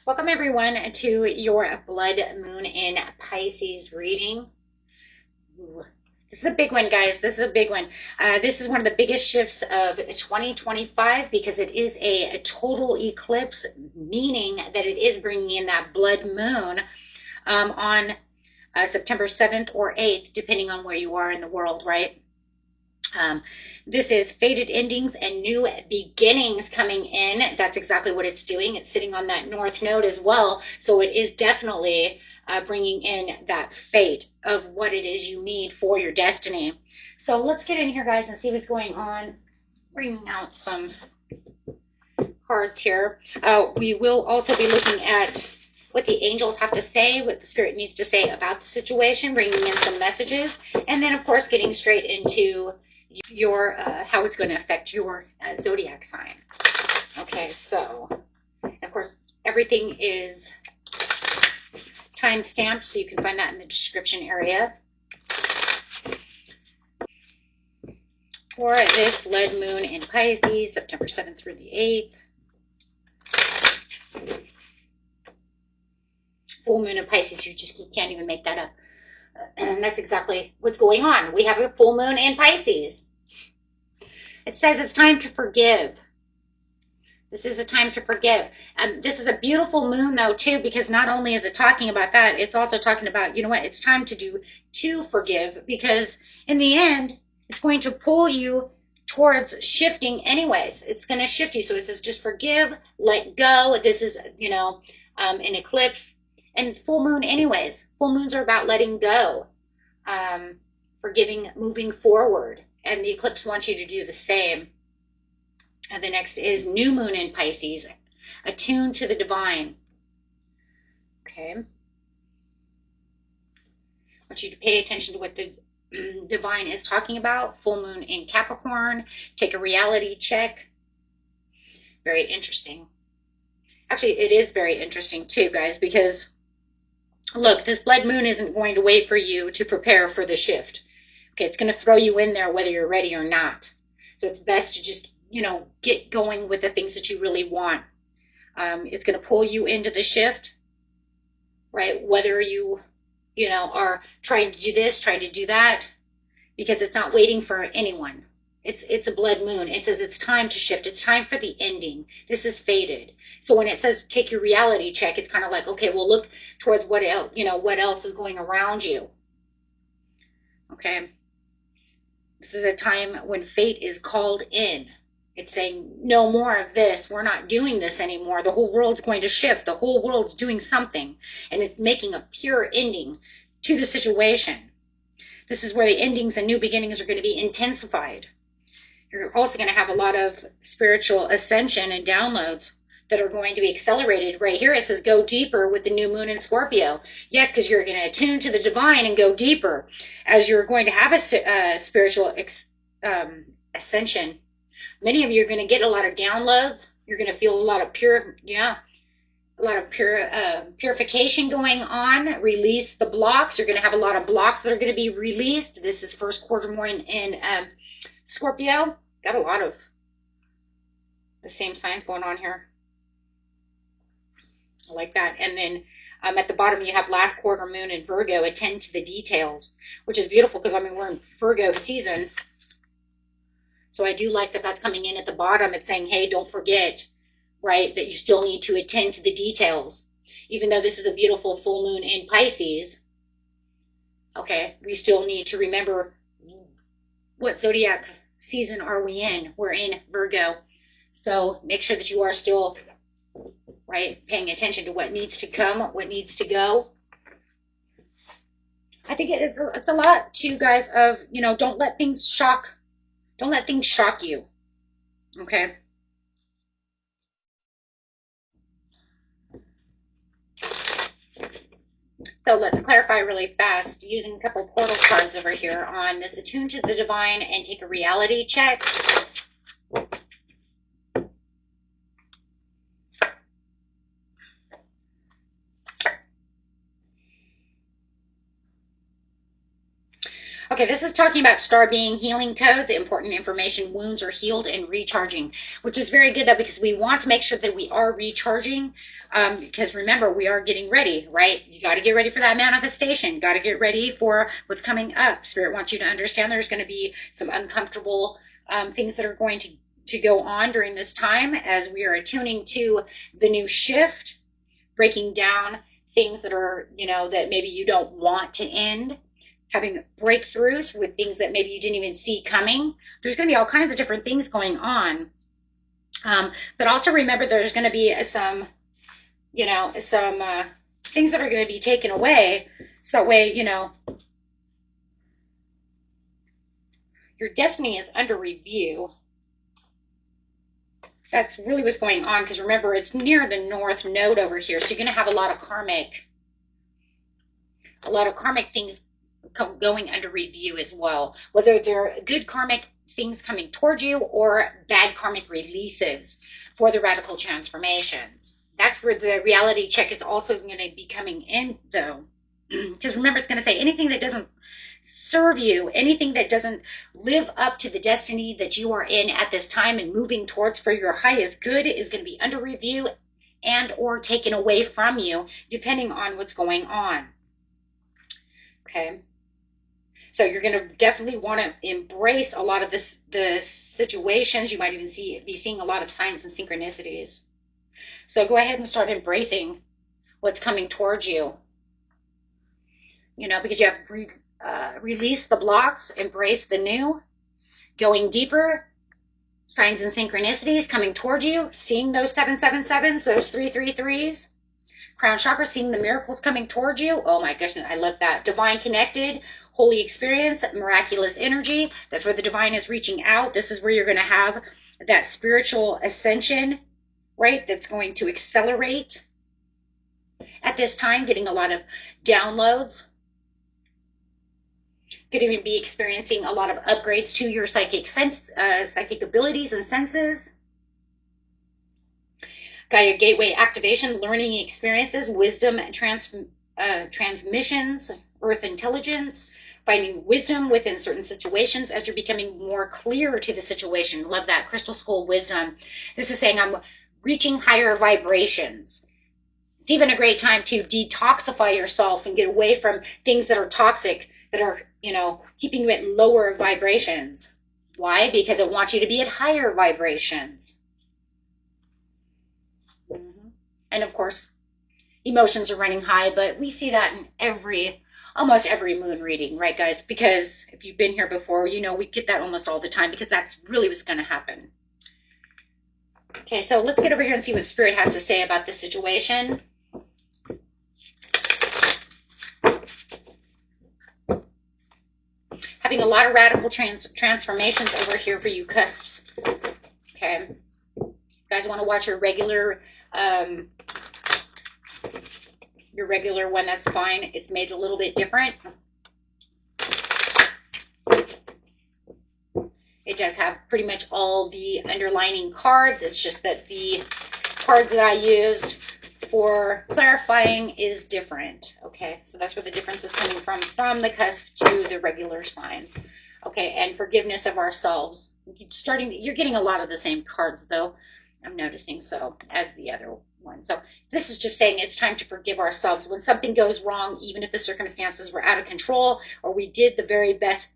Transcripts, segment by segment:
Welcome everyone to your blood moon in Pisces reading. Ooh, this is a big one, guys. This is a big one. This is one of the biggest shifts of 2025 because it is a total eclipse, meaning that it is bringing in that blood moon on September 7th or 8th, depending on where you are in the world, right? This is faded endings and new beginnings coming in. That's exactly what it's doing. It's sitting on that north node as well. So it is definitely bringing in that fate of what it is you need for your destiny. So let's get in here, guys, and see what's going on. Bringing out some cards here. We will also be looking at what the angels have to say, what the spirit needs to say about the situation, bringing in some messages, and then, of course, getting straight into your how it's going to affect your zodiac sign. Okay, so of course everything is time stamped, so you can find that in the description area. For this blood moon in Pisces, September 7th through the 8th. Full moon in Pisces, you can't even make that up. And that's exactly what's going on. We have a full moon in Pisces. It says it's time to forgive. This is a time to forgive. This is a beautiful moon, though, too, because not only is it talking about that, it's also talking about, you know what, it's time to forgive, because in the end, it's going to pull you towards shifting anyways. It's going to shift you. So it says just forgive, let go. This is, you know, an eclipse. And full moon anyways. Full moons are about letting go, forgiving, moving forward. And the eclipse wants you to do the same. And the next is new moon in Pisces, attuned to the divine. Okay. I want you to pay attention to what the divine is talking about. Full moon in Capricorn. Take a reality check. Very interesting. Actually, it is very interesting too, guys, because look, this blood moon isn't going to wait for you to prepare for the shift. Okay, it's going to throw you in there whether you're ready or not. So it's best to just, you know, get going with the things that you really want. It's going to pull you into the shift, right? Whether you know, are trying to do this, trying to do that, because it's not waiting for anyone. It's a blood moon. It says it's time to shift. It's time for the ending. This is fated. So when it says take your reality check, it's kind of like, okay, well, look towards what else, you know, what else is going around you. Okay. This is a time when fate is called in. It's saying, no more of this. We're not doing this anymore. The whole world's going to shift. The whole world's doing something. And it's making a pure ending to the situation. This is where the endings and new beginnings are going to be intensified. You're also going to have a lot of spiritual ascension and downloads that are going to be accelerated. Right here it says go deeper with the new moon in Scorpio. Yes, because you're going to attune to the divine and go deeper as you're going to have a spiritual ascension. Many of you are going to get a lot of downloads. You're going to feel a lot of purification going on. Release the blocks. You're going to have a lot of blocks that are going to be released. This is first quarter more in Scorpio. Got a lot of the same signs going on here. I like that. And then at the bottom, you have last quarter moon in Virgo. Attend to the details, which is beautiful because, I mean, we're in Virgo season. So I do like that that's coming in at the bottom. It's saying, hey, don't forget, right, that you still need to attend to the details. Even though this is a beautiful full moon in Pisces, okay, we still need to remember what zodiac season are we in. We're in Virgo. So make sure that you are still, right, paying attention to what needs to come, what needs to go. I think it's a lot too, guys, of, you know, don't let things shock you. Okay. So let's clarify really fast using a couple portal cards over here on this attune to the divine and take a reality check. Okay, this is talking about star being healing codes, important information, wounds are healed, and recharging, which is very good though, because we want to make sure that we are recharging. Because remember, we are getting ready, right? You got to get ready for that manifestation. Got to get ready for what's coming up. Spirit wants you to understand there's going to be some uncomfortable things that are going to go on during this time as we are attuning to the new shift, breaking down things that are, that maybe you don't want to end, having breakthroughs with things that maybe you didn't even see coming. There's going to be all kinds of different things going on. But also remember there's going to be some things that are going to be taken away. So that way, your destiny is under review. That's really what's going on, because remember, it's near the North Node over here. So you're going to have a lot of karmic things going under review as well, whether they're good karmic things coming towards you or bad karmic releases for the radical transformations. That's where the reality check is also going to be coming in, though, because remember, it's going to say anything that doesn't serve you, anything that doesn't live up to the destiny that you are in at this time and moving towards for your highest good is going to be under review and or taken away from you, depending on what's going on. Okay. So you're going to definitely want to embrace a lot of the situations. You might even be seeing a lot of signs and synchronicities. So go ahead and start embracing what's coming towards you. Because you have to release the blocks, embrace the new, going deeper, signs and synchronicities coming toward you, seeing those 777s, those 333s. Crown chakra, seeing the miracles coming towards you. Oh my goodness, I love that. Divine connected, holy experience, miraculous energy. That's where the divine is reaching out. This is where you're going to have that spiritual ascension, right? That's going to accelerate at this time, getting a lot of downloads. Could even be experiencing a lot of upgrades to your psychic abilities and senses. Gaia gateway activation, learning experiences, wisdom and transmissions, earth intelligence, finding wisdom within certain situations as you're becoming more clear to the situation. Love that. Crystal skull wisdom. This is saying I'm reaching higher vibrations. It's even a great time to detoxify yourself and get away from things that are toxic, that are, keeping you at lower vibrations. Why? Because it wants you to be at higher vibrations. And of course, emotions are running high, but we see that in almost every moon reading, right, guys? Because if you've been here before, we get that almost all the time, because that's really what's going to happen. Okay, so let's get over here and see what Spirit has to say about this situation. Having a lot of radical transformations over here for you cusps. Okay. You guys want to watch your regular one, that's fine. It's made a little bit different. It does have pretty much all the underlining cards. It's just that the cards that I used for clarifying is different. Okay, so that's where the difference is coming from the cusp to the regular signs. Okay, and forgiveness of ourselves. You're getting a lot of the same cards, though, I'm noticing, so, as the other one. So this is just saying it's time to forgive ourselves when something goes wrong, even if the circumstances were out of control or we did the very best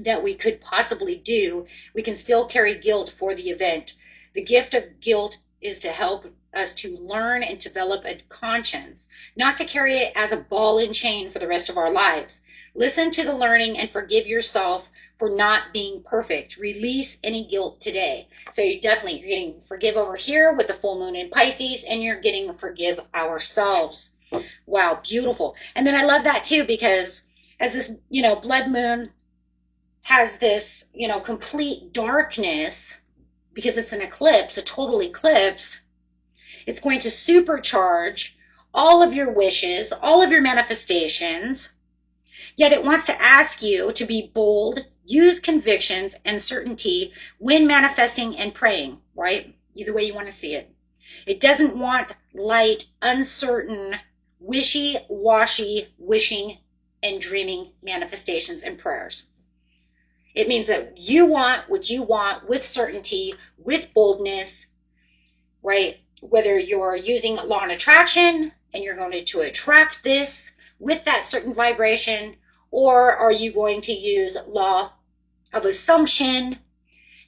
that we could possibly do. We can still carry guilt for the event. The gift of guilt is to help us to learn and develop a conscience, not to carry it as a ball and chain for the rest of our lives. Listen to the learning and forgive yourself for not being perfect. Release any guilt today. So you're getting forgive over here with the full moon in Pisces, and you're getting forgive ourselves. Wow, beautiful. And then I love that too, because as this, blood moon has this, complete darkness, because it's an eclipse, a total eclipse, it's going to supercharge all of your wishes, all of your manifestations. Yet it wants to ask you to be bold, use convictions and certainty when manifesting and praying, right? Either way you want to see it. It doesn't want light, uncertain, wishy-washy wishing and dreaming manifestations and prayers. It means that you want what you want with certainty, with boldness, right? Whether you're using law and attraction and you're going to attract this with that certain vibration, or are you going to use law of assumption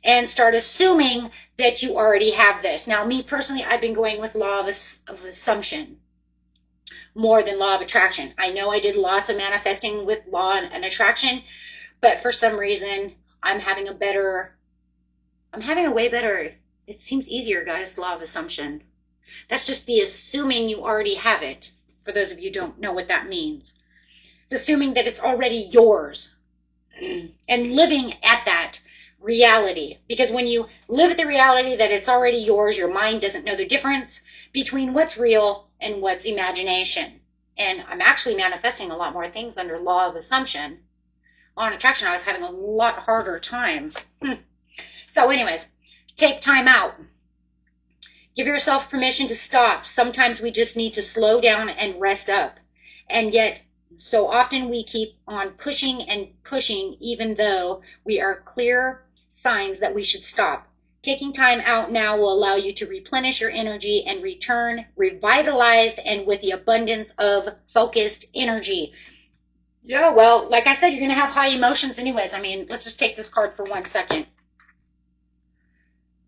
and start assuming that you already have this? Now, me personally, I've been going with law of assumption more than law of attraction. I know I did lots of manifesting with law and attraction, but for some reason, I'm having a way better, it seems easier, guys, law of assumption. That's just the assuming you already have it. For those of you who don't know what that means. It's assuming that it's already yours and living at that reality. Because when you live at the reality that it's already yours, your mind doesn't know the difference between what's real and what's imagination. And I'm actually manifesting a lot more things under law of assumption. On attraction, I was having a lot harder time. So anyways, take time out. Give yourself permission to stop. Sometimes we just need to slow down and rest up. And yet, so often we keep on pushing and pushing, even though we are clear signs that we should stop. Taking time out now will allow you to replenish your energy and return revitalized and with the abundance of focused energy. Yeah, well, like I said, you're going to have high emotions anyways. I mean, let's just take this card for 1 second.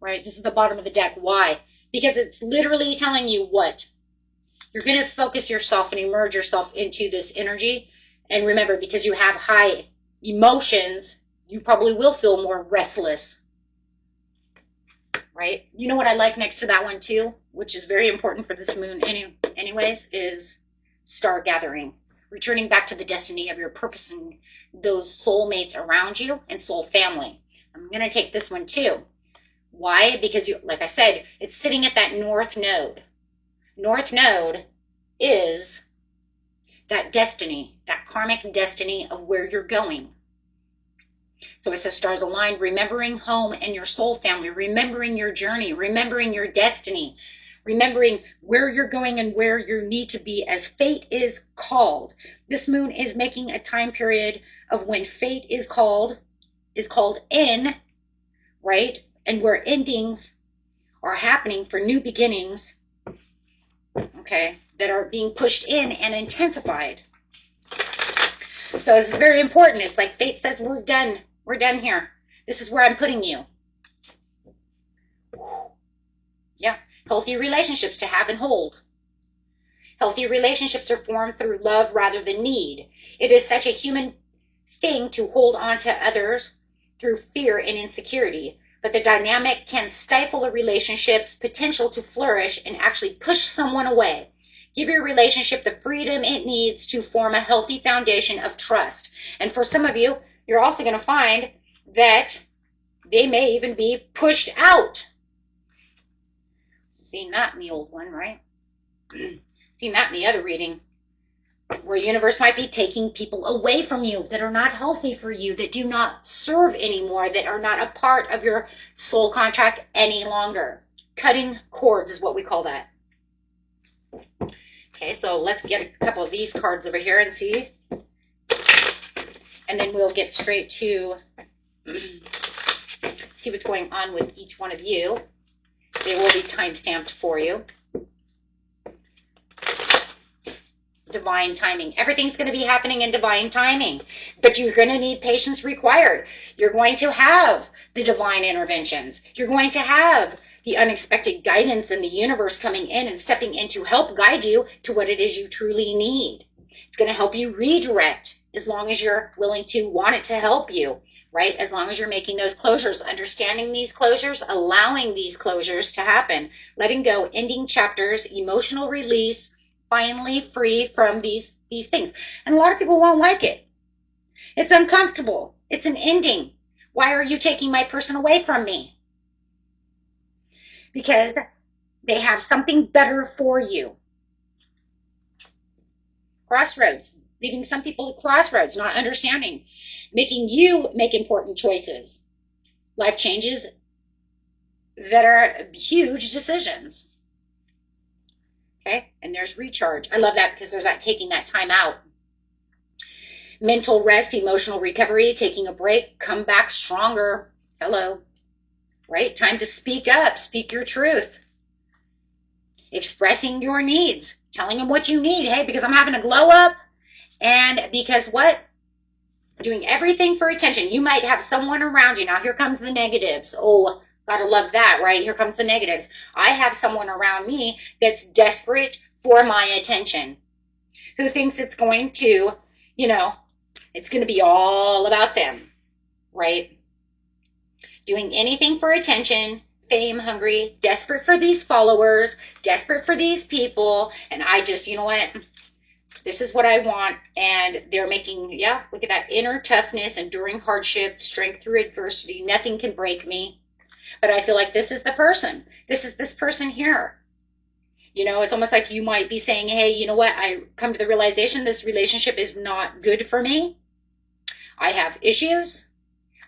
Right? This is the bottom of the deck. Why? Because it's literally telling you what? You're going to focus yourself and immerse yourself into this energy. And remember, because you have high emotions, you probably will feel more restless. Right? You know what I like next to that one too, which is very important for this moon anyways, is star gathering. Returning back to the destiny of your purpose and those soulmates around you and soul family. I'm going to take this one too. Why? Because, like I said, it's sitting at that north node. North node is that destiny, that karmic destiny of where you're going. So it says stars aligned, remembering home and your soul family, remembering your journey, remembering your destiny, remembering where you're going and where you need to be as fate is called. This moon is making a time period of when fate is called in, right? And where endings are happening for new beginnings, okay, that are being pushed in and intensified. So this is very important. It's like fate says, we're done. We're done here. This is where I'm putting you. Yeah. Healthy relationships to have and hold. Healthy relationships are formed through love rather than need. It is such a human thing to hold on to others through fear and insecurity. But the dynamic can stifle a relationship's potential to flourish and actually push someone away. Give your relationship the freedom it needs to form a healthy foundation of trust. And for some of you, you're also going to find that they may even be pushed out. Seen that in the old one, right? Seen that in the other reading, where the universe might be taking people away from you that are not healthy for you, that do not serve anymore, that are not a part of your soul contract any longer. Cutting cords is what we call that. Okay, so let's get a couple of these cards over here and see. And then we'll get straight to see what's going on with each one of you. They will be time-stamped for you. Divine timing. Everything's going to be happening in divine timing, but you're going to need patience required. You're going to have the divine interventions. You're going to have the unexpected guidance in the universe coming in and stepping in to help guide you to what it is you truly need. It's going to help you redirect as long as you're willing to want it to help you, right? As long as you're making those closures, understanding these closures, allowing these closures to happen, letting go, ending chapters, emotional release, finally free from these things. And a lot of people won't like it. It's uncomfortable. It's an ending. Why are you taking my person away from me? Because they have something better for you. Crossroads. Leaving some people at crossroads, not understanding. Making you make important choices. Life changes that are huge decisions. Okay, and there's recharge. I love that because there's that taking that time out. Mental rest, emotional recovery, taking a break, come back stronger. Hello, right? Time to speak up, speak your truth. Expressing your needs, telling them what you need. Hey, because I'm having a glow up, and because what? Doing everything for attention. You might have someone around you. Now, here comes the negatives. Oh, gotta love that, right? Here comes the negatives. I have someone around me that's desperate for my attention, who thinks it's going to, you know, it's going to be all about them, right? Doing anything for attention, fame hungry, desperate for these followers, desperate for these people. And I just, you know what? This is what I want. And they're making, yeah, look at that inner toughness, enduring hardship, strength through adversity. Nothing can break me. But I feel like this is the person. This is this person here. You know, it's almost like you might be saying, hey, you know what? I come to the realization this relationship is not good for me. I have issues.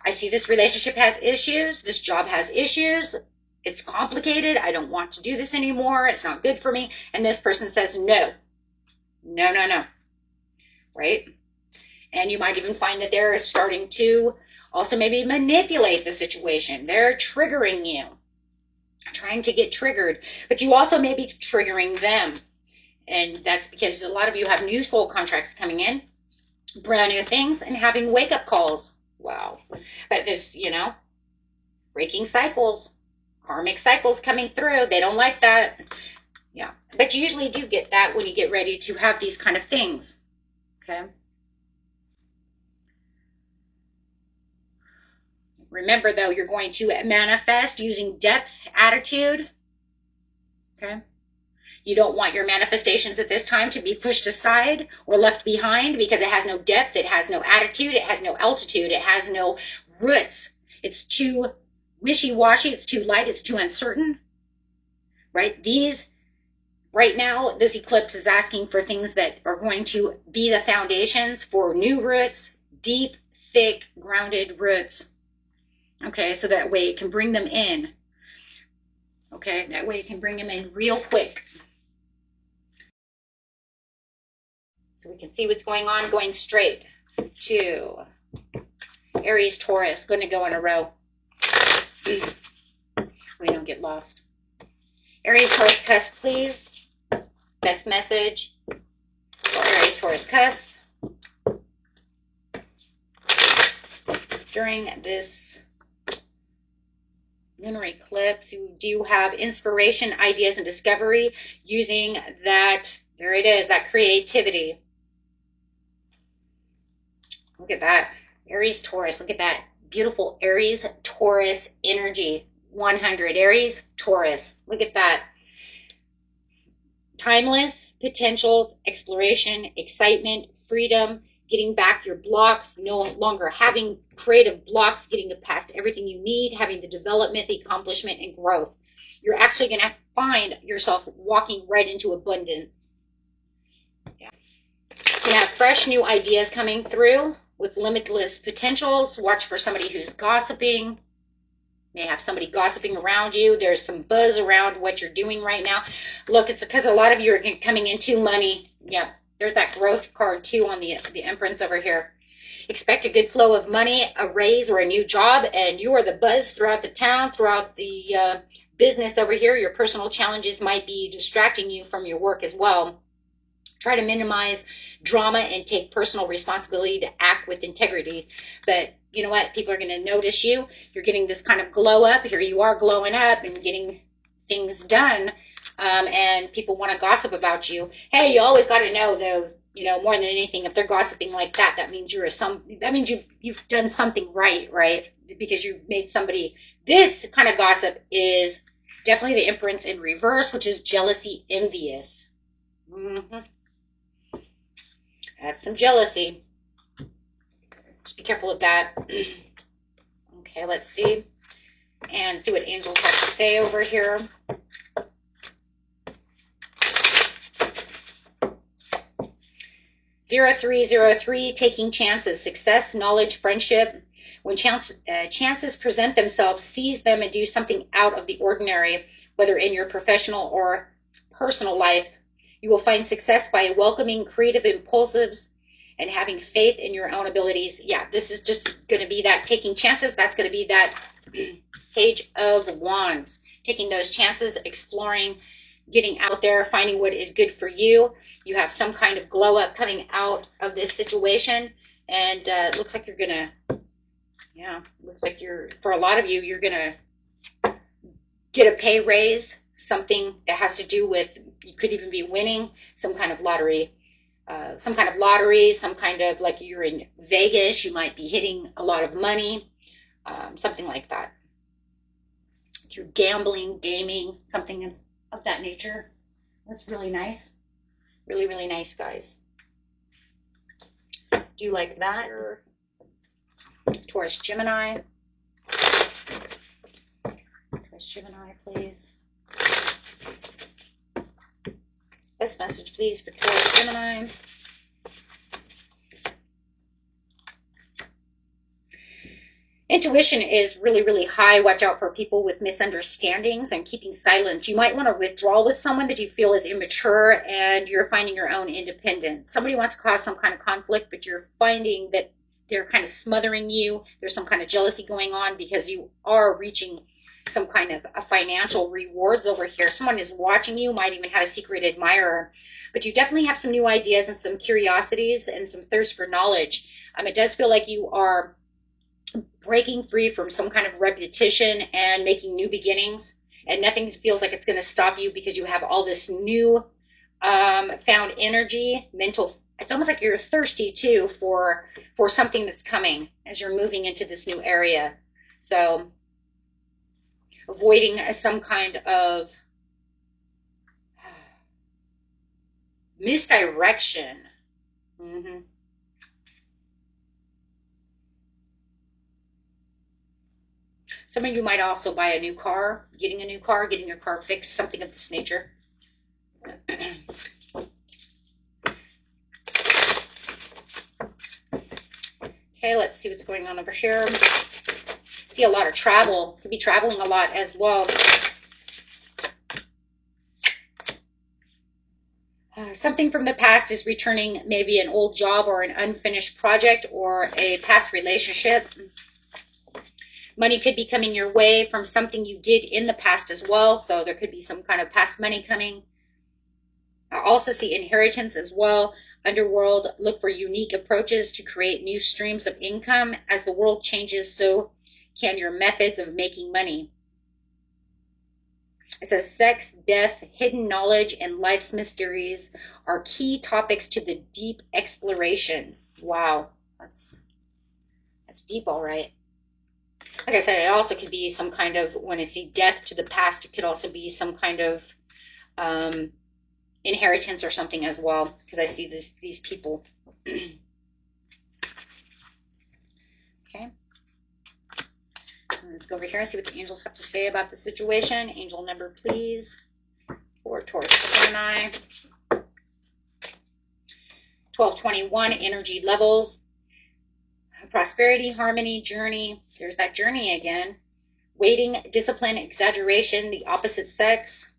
I see this relationship has issues. This job has issues. It's complicated. I don't want to do this anymore. It's not good for me. And this person says, no, no, no, no. Right? And you might even find that they're starting to also maybe manipulate the situation. They're triggering you, trying to get triggered, but you also may be triggering them. And that's because a lot of you have new soul contracts coming in, brand new things, and having wake-up calls. Wow. But this, you know, breaking cycles, karmic cycles coming through. They don't like that. Yeah. But you usually do get that when you get ready to have these kind of things. Okay. Remember, though, you're going to manifest using depth, attitude. Okay. You don't want your manifestations at this time to be pushed aside or left behind because it has no depth, it has no attitude, it has no altitude, it has no roots. It's too wishy-washy, it's too light, it's too uncertain. Right? Right now, this eclipse is asking for things that are going to be the foundations for new roots, deep, thick, grounded roots. Okay, so that way it can bring them in. Okay, that way it can bring them in real quick. So we can see what's going on, going straight to Aries, Taurus. Going to go in a row. We don't get lost. Aries, Taurus, Cusp, please. Best message for Aries, Taurus, Cusp. During this lunar eclipse, you do have inspiration, ideas, and discovery using that, there it is, that creativity. Look at that. Aries, Taurus. Look at that. Beautiful Aries, Taurus energy. 100. Aries, Taurus. Look at that. Timeless potentials, exploration, excitement, freedom, getting back your blocks, no longer having creative blocks, getting past everything you need, having the development, the accomplishment, and growth. You're actually going to find yourself walking right into abundance. Yeah. You're going to have fresh new ideas coming through with limitless potentials. Watch for somebody who's gossiping. You may have somebody gossiping around you. There's some buzz around what you're doing right now. Look, it's because a lot of you are coming into money. Yeah, there's that growth card too on the Empress over here. Expect a good flow of money, a raise, or a new job, and you are the buzz throughout the town, throughout the business over here. Your personal challenges might be distracting you from your work as well. Try to minimize drama and take personal responsibility to act with integrity. But you know what? People are going to notice you. You're getting this kind of glow up. Here you are glowing up and getting things done. And people want to gossip about you. Hey, you always got to know, though, you know, more than anything, if they're gossiping like that, that means you've done something right, right? Because you've made somebody. This kind of gossip is definitely the Empress in reverse, which is jealousy, envious. Mm-hmm. That's some jealousy. Just be careful of that. Okay, let's see. And see what angels have to say over here. (0303) Taking chances. Success, knowledge, friendship. When chances present themselves, seize them and do something out of the ordinary, whether in your professional or personal life. You will find success by welcoming creative impulsives and having faith in your own abilities. Yeah, this is just going to be that taking chances. That's going to be that Page of Wands. Taking those chances, exploring, getting out there, finding what is good for you. You have some kind of glow up coming out of this situation. And it looks like you're going to, yeah, looks like you're, for a lot of you, you're going to get a pay raise, something that has to do with, you could even be winning some kind of lottery. Some kind of like you're in Vegas, you might be hitting a lot of money, something like that. Through gambling, gaming, something of that nature. That's really nice. Really, really nice, guys. Do you like that? Or Taurus, Gemini. Taurus, Gemini, please. Best message, please, for Taurus, Gemini. Intuition is really, really high. Watch out for people with misunderstandings and keeping silent. You might want to withdraw with someone that you feel is immature and you're finding your own independence. Somebody wants to cause some kind of conflict, but you're finding that they're kind of smothering you. There's some kind of jealousy going on because you are reaching some kind of a financial rewards over here. Someone is watching you, might even have a secret admirer, but you definitely have some new ideas and some curiosities and some thirst for knowledge. It does feel like you are breaking free from some kind of repetition and making new beginnings, and nothing feels like it's going to stop you because you have all this new found energy, mental. It's almost like you're thirsty too for something that's coming as you're moving into this new area. So avoiding some kind of misdirection. Some of you might also buy a new car, getting your car fixed, something of this nature. Okay, let's see what's going on over here. See a lot of travel. Could be traveling a lot as well. Something from the past is returning, maybe an old job or an unfinished project or a past relationship. Money could be coming your way from something you did in the past as well. So there could be some kind of past money coming. I also see inheritance as well. Underworld, look for unique approaches to create new streams of income. As the world changes, so can your methods of making money. It says sex, death, hidden knowledge, and life's mysteries are key topics to the deep exploration. Wow, that's deep, all right. Like I said, it also could be some kind of, when I see death to the past, it could also be some kind of inheritance or something as well, because I see these people. Okay. Let's go over here and see what the angels have to say about the situation. Angel number, please, for Taurus, Gemini. 1221, energy levels. Prosperity, harmony, journey. There's that journey again. Waiting, discipline, exaggeration, the opposite sex.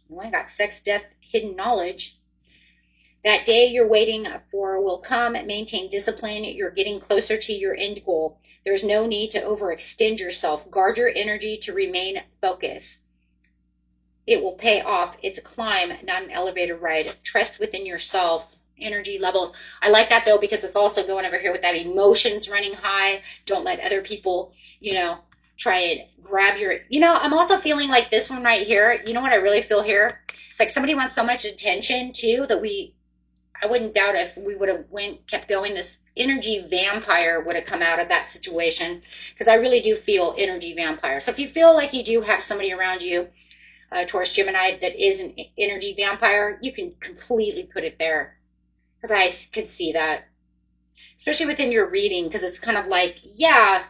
You only got sex, death, hidden knowledge. That day you're waiting for will come. Maintain discipline. You're getting closer to your end goal. There's no need to overextend yourself. Guard your energy to remain focused. It will pay off. It's a climb, not an elevator ride. Trust within yourself. Energy levels. I like that though, because it's also going over here with that emotions running high. Don't let other people, try and grab your, I'm also feeling like this one right here. You know what I really feel here? It's like somebody wants so much attention too that I wouldn't doubt if we would have kept going, this energy vampire would have come out of that situation, because I really do feel energy vampire. So if you feel like you do have somebody around you, Taurus, Gemini, that is an energy vampire, you can completely put it there. Because I could see that, especially within your reading, because it's kind of like, yeah,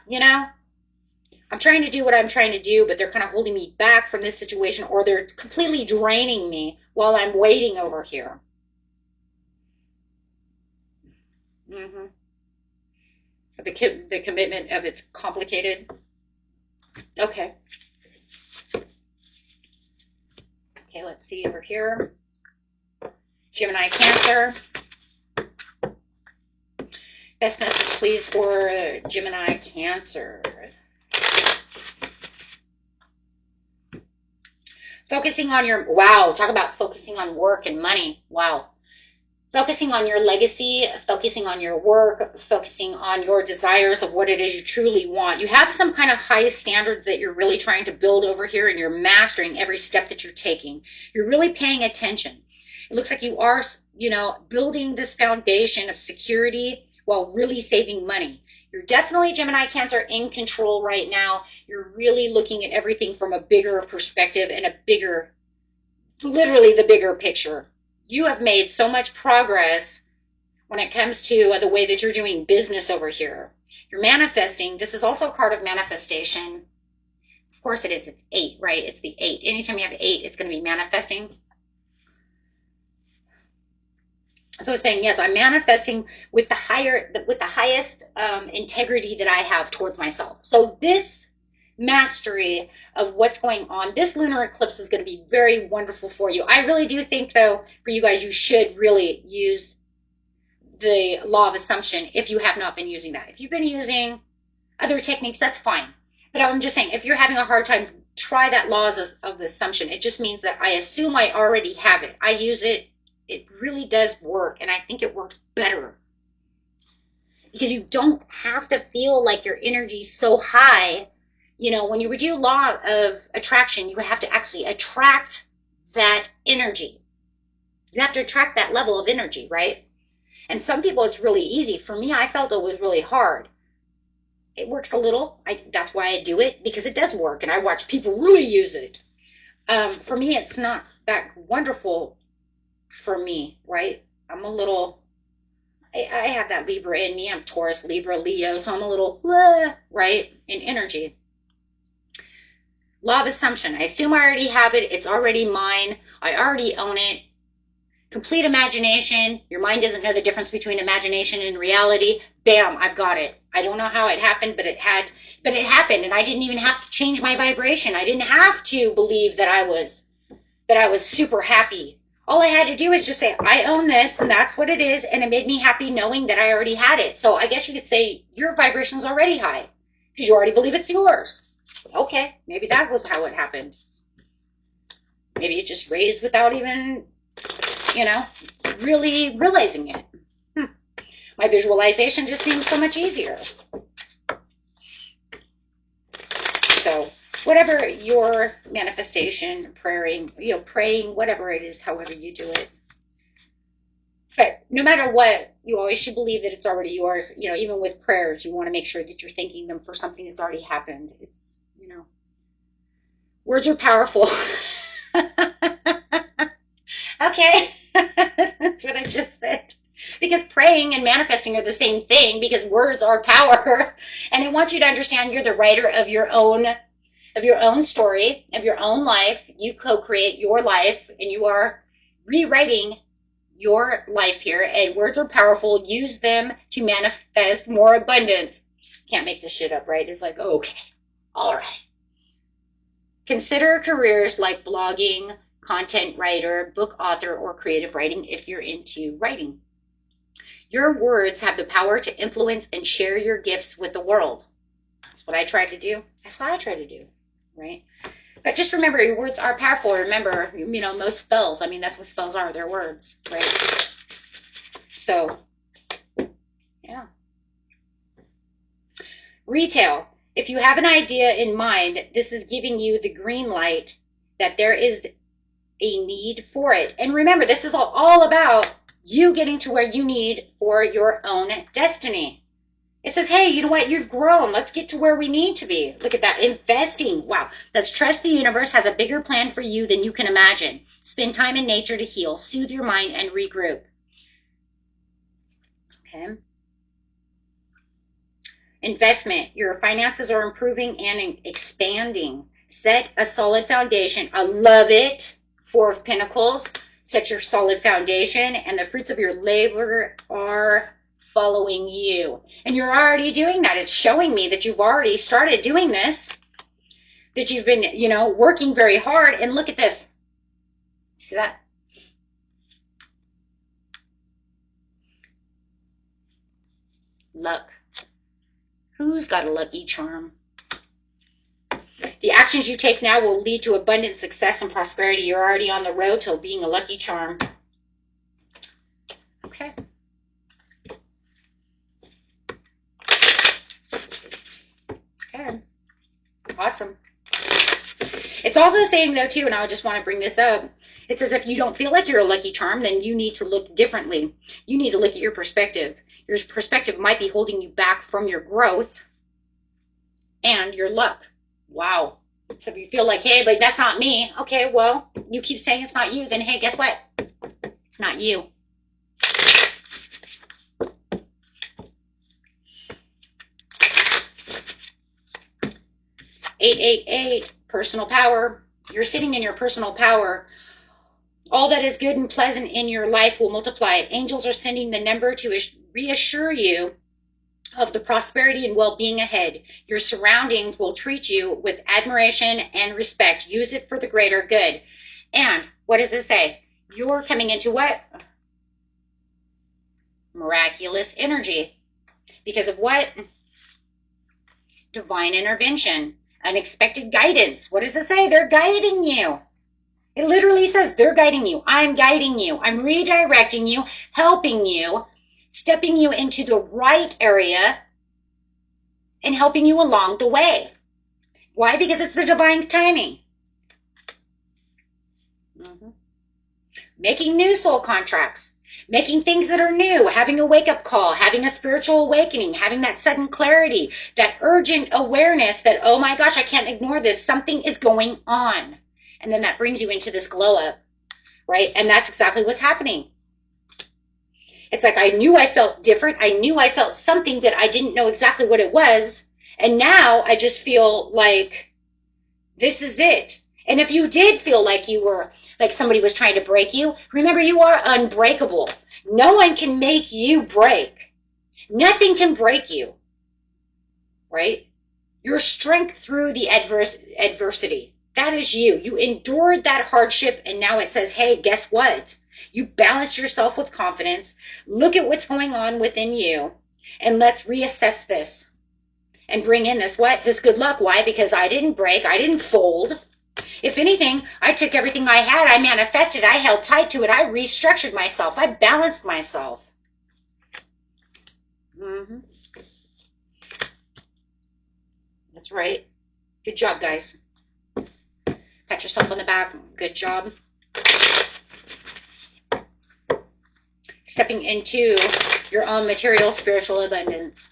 I'm trying to do what I'm trying to do, but they're kind of holding me back from this situation, or they're completely draining me while I'm waiting over here. The commitment of it's complicated. Okay. Okay, let's see over here. Gemini, Cancer. Best message, please, for Gemini, Cancer. Focusing on your, wow, talk about focusing on work and money. Wow. Focusing on your legacy, focusing on your work, focusing on your desires of what it is you truly want. You have some kind of high standards that you're really trying to build over here, and you're mastering every step that you're taking. You're really paying attention. It looks like you are, you know, building this foundation of security while really saving money. You're definitely, Gemini, Cancer, in control right now. You're really looking at everything from a bigger perspective and a bigger, literally the bigger picture. You have made so much progress when it comes to the way that you're doing business over here. You're manifesting. This is also a card of manifestation. Of course it is. It's 8, right? It's the 8. Anytime you have 8, it's going to be manifesting. So it's saying, yes, I'm manifesting with the highest integrity that I have towards myself. So this mastery of what's going on, this lunar eclipse is going to be very wonderful for you. I really do think, though, for you guys, you should really use the law of assumption if you have not been using that. If you've been using other techniques, that's fine. But I'm just saying, if you're having a hard time, try that law of assumption. It just means that I assume I already have it. I use it. It really does work, and I think it works better. Because you don't have to feel like your energy's so high. You know, when you do law of attraction, you have to actually attract that energy. You have to attract that level of energy, right? And some people, it's really easy. For me, I felt it was really hard. It works a little. That's why I do it, because it does work, and I watch people really use it. For me, it's not that wonderful for me, right? I'm a little, I have that Libra in me. I'm Taurus, Libra, Leo, so I'm a little, right, in energy. Law of assumption. I assume I already have it. It's already mine. I already own it. Complete imagination. Your mind doesn't know the difference between imagination and reality. Bam, I've got it. I don't know how it happened, but it happened, and I didn't even have to change my vibration. I didn't have to believe that I was super happy. All I had to do was just say, I own this, and that's what it is, and it made me happy knowing that I already had it. So I guess you could say your vibration's already high, because you already believe it's yours. Okay, maybe that was how it happened. Maybe it just raised without even, you know, really realizing it. My visualization just seems so much easier. So whatever your manifestation, praying, whatever it is, however you do it. But no matter what, you always should believe that it's already yours. You know, even with prayers, you want to make sure that you're thanking them for something that's already happened. It's, you know, words are powerful. Okay, that's what I just said. Because praying and manifesting are the same thing, because words are power. And I want you to understand you're the writer of your own story, of your own life. You co-create your life, and you are rewriting your life here. And words are powerful. Use them to manifest more abundance. Can't make this shit up, right? It's like, okay, all right. Consider careers like blogging, content writer, book author, or creative writing if you're into writing. Your words have the power to influence and share your gifts with the world. That's what I tried to do. That's what I try to do, right? But just remember, your words are powerful. Remember, you know, most spells, I mean, that's what spells are. They're words, right? So, yeah. Retail. If you have an idea in mind, this is giving you the green light that there is a need for it. And remember, this is all about you getting to where you need for your own destiny. It says, hey, you know what? You've grown. Let's get to where we need to be. Look at that. Investing. Wow. Let's trust the universe has a bigger plan for you than you can imagine. Spend time in nature to heal, soothe your mind, and regroup. Okay. Investment. Your finances are improving and expanding. Set a solid foundation. I love it. 4 of Pentacles. Set your solid foundation, and the fruits of your labor are following you. And you're already doing that. It's showing me that you've already started doing this, that you've been, you know, working very hard. And look at this. See that? luck. Who's got a lucky charm? The actions you take now will lead to abundant success and prosperity. You're already on the road to being a lucky charm. Okay. Okay. Awesome. It's also saying, though, too, and I just want to bring this up, it says if you don't feel like you're a lucky charm, then you need to look differently. You need to look at your perspective. Your perspective might be holding you back from your growth and your luck. Wow. So if you feel like, hey, but that's not me. Okay, well, you keep saying it's not you, then hey, guess what? It's not you. 888, personal power. You're sitting in your personal power. All that is good and pleasant in your life will multiply. Angels are sending the number to reassure you of the prosperity and well-being ahead. Your surroundings will treat you with admiration and respect. Use it for the greater good. And what does it say? You're coming into what? Miraculous energy. Because of what? Divine intervention. Unexpected guidance. What does it say? They're guiding you. It literally says they're guiding you. I'm guiding you. I'm redirecting you, helping you, stepping you into the right area, and helping you along the way. Why? Because it's the divine timing. Making new soul contracts. Making things that are new, having a wake-up call, having a spiritual awakening, having that sudden clarity, that urgent awareness that, oh my gosh, I can't ignore this. Something is going on. And then that brings you into this glow-up, right? And that's exactly what's happening. It's like I knew I felt different. I knew I felt something that I didn't know exactly what it was. And now I just feel like this is it. And if you did feel like you were, like somebody was trying to break you, remember you are unbreakable. No one can make you break. Nothing can break you, right? Your strength through the adversity. That is you. You endured that hardship, and now it says, hey, guess what? You balance yourself with confidence. Look at what's going on within you, and let's reassess this and bring in this what? This good luck. Why? Because I didn't break. I didn't fold. If anything, I took everything I had. I manifested. I held tight to it. I restructured myself. I balanced myself. That's right. Good job, guys. Pat yourself on the back. Good job. Stepping into your own material, spiritual abundance.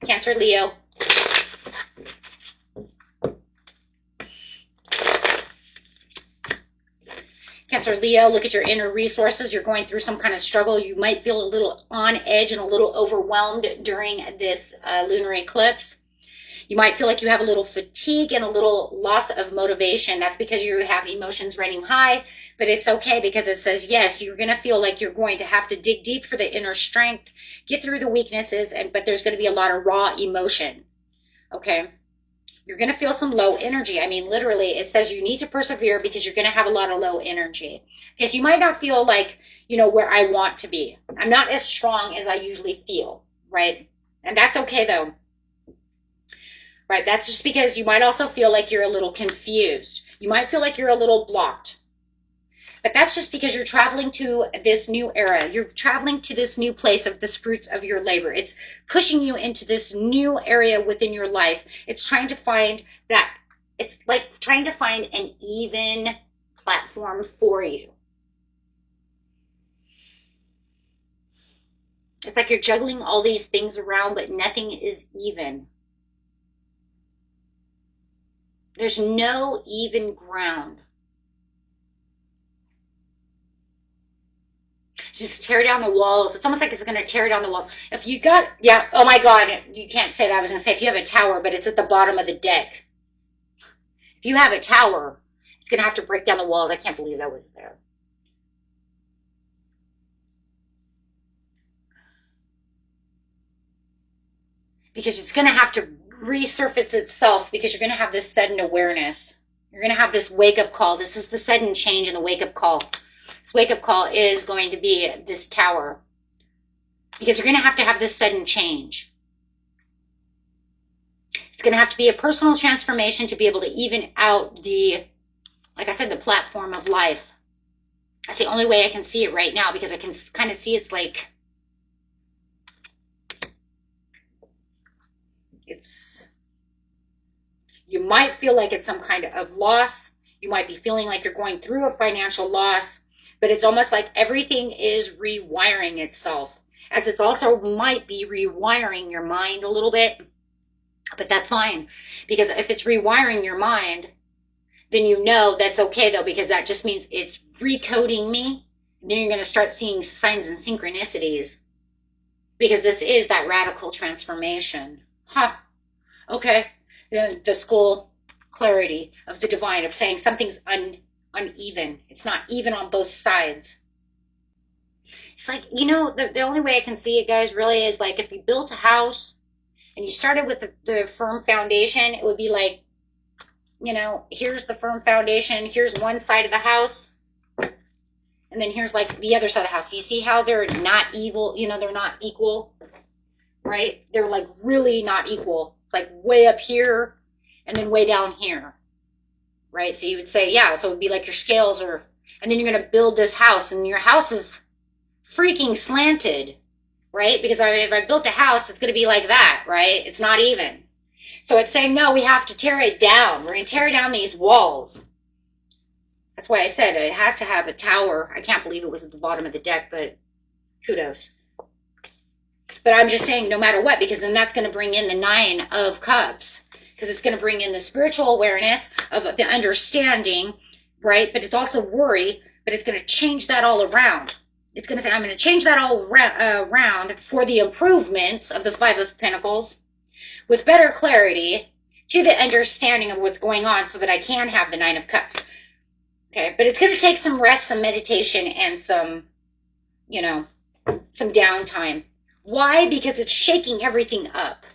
Cancer, Leo. Cancer, Leo, look at your inner resources. You're going through some kind of struggle. You might feel a little on edge and a little overwhelmed during this lunar eclipse. You might feel like you have a little fatigue and a little loss of motivation. That's because you have emotions running high, but it's okay because it says, yes, you're going to feel like you're going to have to dig deep for the inner strength, get through the weaknesses, but there's going to be a lot of raw emotion, okay? You're going to feel some low energy. I mean, literally, it says you need to persevere because you're going to have a lot of low energy. Because you might not feel like, you know, where I want to be. I'm not as strong as I usually feel, right? And that's okay, though. Right, that's just because you might also feel like you're a little confused. You might feel like you're a little blocked. But that's just because you're traveling to this new era. You're traveling to this new place of this fruits of your labor. It's pushing you into this new area within your life. It's trying to find that, it's like trying to find an even platform for you. It's like you're juggling all these things around, but nothing is even. There's no even ground. Just tear down the walls. It's almost like it's going to tear down the walls. If you got, yeah, oh my God, you can't say that. I was going to say if you have a tower, but it's at the bottom of the deck. If you have a tower, it's going to have to break down the walls. I can't believe that was there. Because it's going to have to resurface itself because you're going to have this sudden awareness. You're going to have this wake-up call. This is the sudden change in the wake-up call. This wake-up call is going to be this Tower, because you're going to have this sudden change. It's going to have to be a personal transformation to be able to even out the, like I said, the platform of life. That's the only way I can see it right now, because I can kind of see it's like, you might feel like it's some kind of loss. You might be feeling like you're going through a financial loss, but it's almost like everything is rewiring itself, as it's also might be rewiring your mind a little bit. But that's fine, because if it's rewiring your mind, then you know that's okay though, because that just means it's recoding me. And then you're going to start seeing signs and synchronicities, because this is that radical transformation. Okay. The school clarity of the divine, of saying something's uneven. It's not even on both sides. It's like, the only way I can see it, guys, really is like if you built a house and you started with the firm foundation, it would be like, here's the firm foundation, here's one side of the house, and then here's like the other side of the house. You see how they're not evil, they're not equal, right? They're like really not equal. It's like way up here and then way down here, right? So you would say, yeah, so it would be like your scales are, and then you're going to build this house, and your house is freaking slanted, right? Because if I built a house, it's going to be like that, right? It's not even. So it's saying, no, we have to tear it down. We're going to tear down these walls. That's why I said it has to have a tower. I can't believe it was at the bottom of the deck, but kudos. But I'm just saying, no matter what, because then that's going to bring in the 9 of Cups, because it's going to bring in the spiritual awareness of the understanding, right? But it's also worry, but it's going to change that all around. It's going to say, I'm going to change that all around for the improvements of the 5 of Pentacles with better clarity to the understanding of what's going on, so that I can have the 9 of Cups. Okay, but it's going to take some rest, some meditation, and some downtime. Why? Because it's shaking everything up.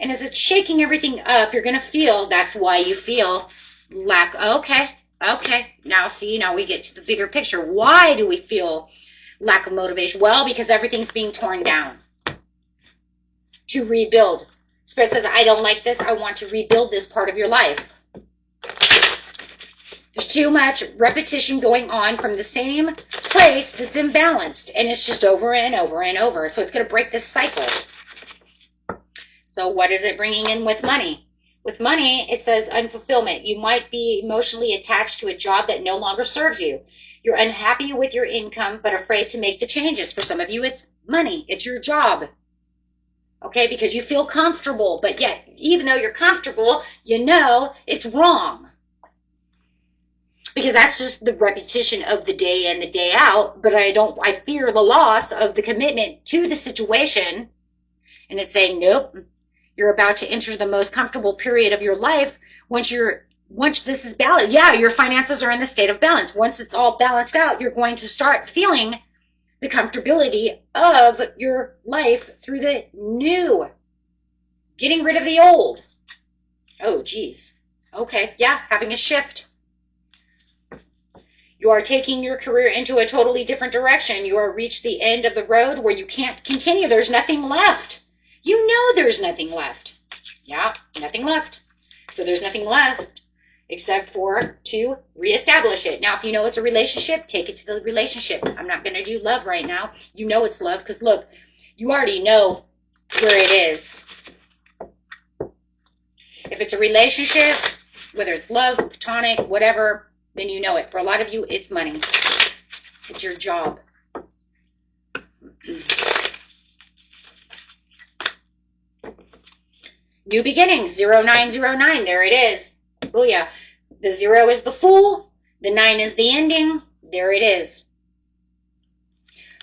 And as it's shaking everything up, you're going to feel, that's why you feel lack. Okay. Now we get to the bigger picture. Why do we feel lack of motivation? Well, because everything's being torn down to rebuild. Spirit says, I don't like this. I want to rebuild this part of your life. There's too much repetition going on from the same place that's imbalanced, and it's just over and over and over. So it's going to break this cycle. So what is it bringing in with money? With money, it says unfulfillment. You might be emotionally attached to a job that no longer serves you. You're unhappy with your income, but afraid to make the changes. For some of you, it's money. It's your job. Okay, because you feel comfortable, but yet, even though you're comfortable, it's wrong. Because that's just the repetition of the day in, the day out. But I fear the loss of the commitment to the situation. And it's saying, nope, you're about to enter the most comfortable period of your life once this is balanced. Yeah, your finances are in the state of balance. Once it's all balanced out, you're going to start feeling the comfortability of your life through the new. Getting rid of the old. Oh, geez. Okay, yeah, having a shift. You are taking your career into a totally different direction. You are reached the end of the road where you can't continue. There's nothing left. There's nothing left. Yeah, nothing left. So there's nothing left except for to reestablish it. Now, if it's a relationship, take it to the relationship. I'm not going to do love right now. It's love, because look, you already know where it is. If it's a relationship, whether it's love, platonic, whatever, then you know it. For a lot of you, it's money. It's your job. New beginnings, 0909. There it is. Booyah. The 0 is the Fool. The 9 is the ending. There it is.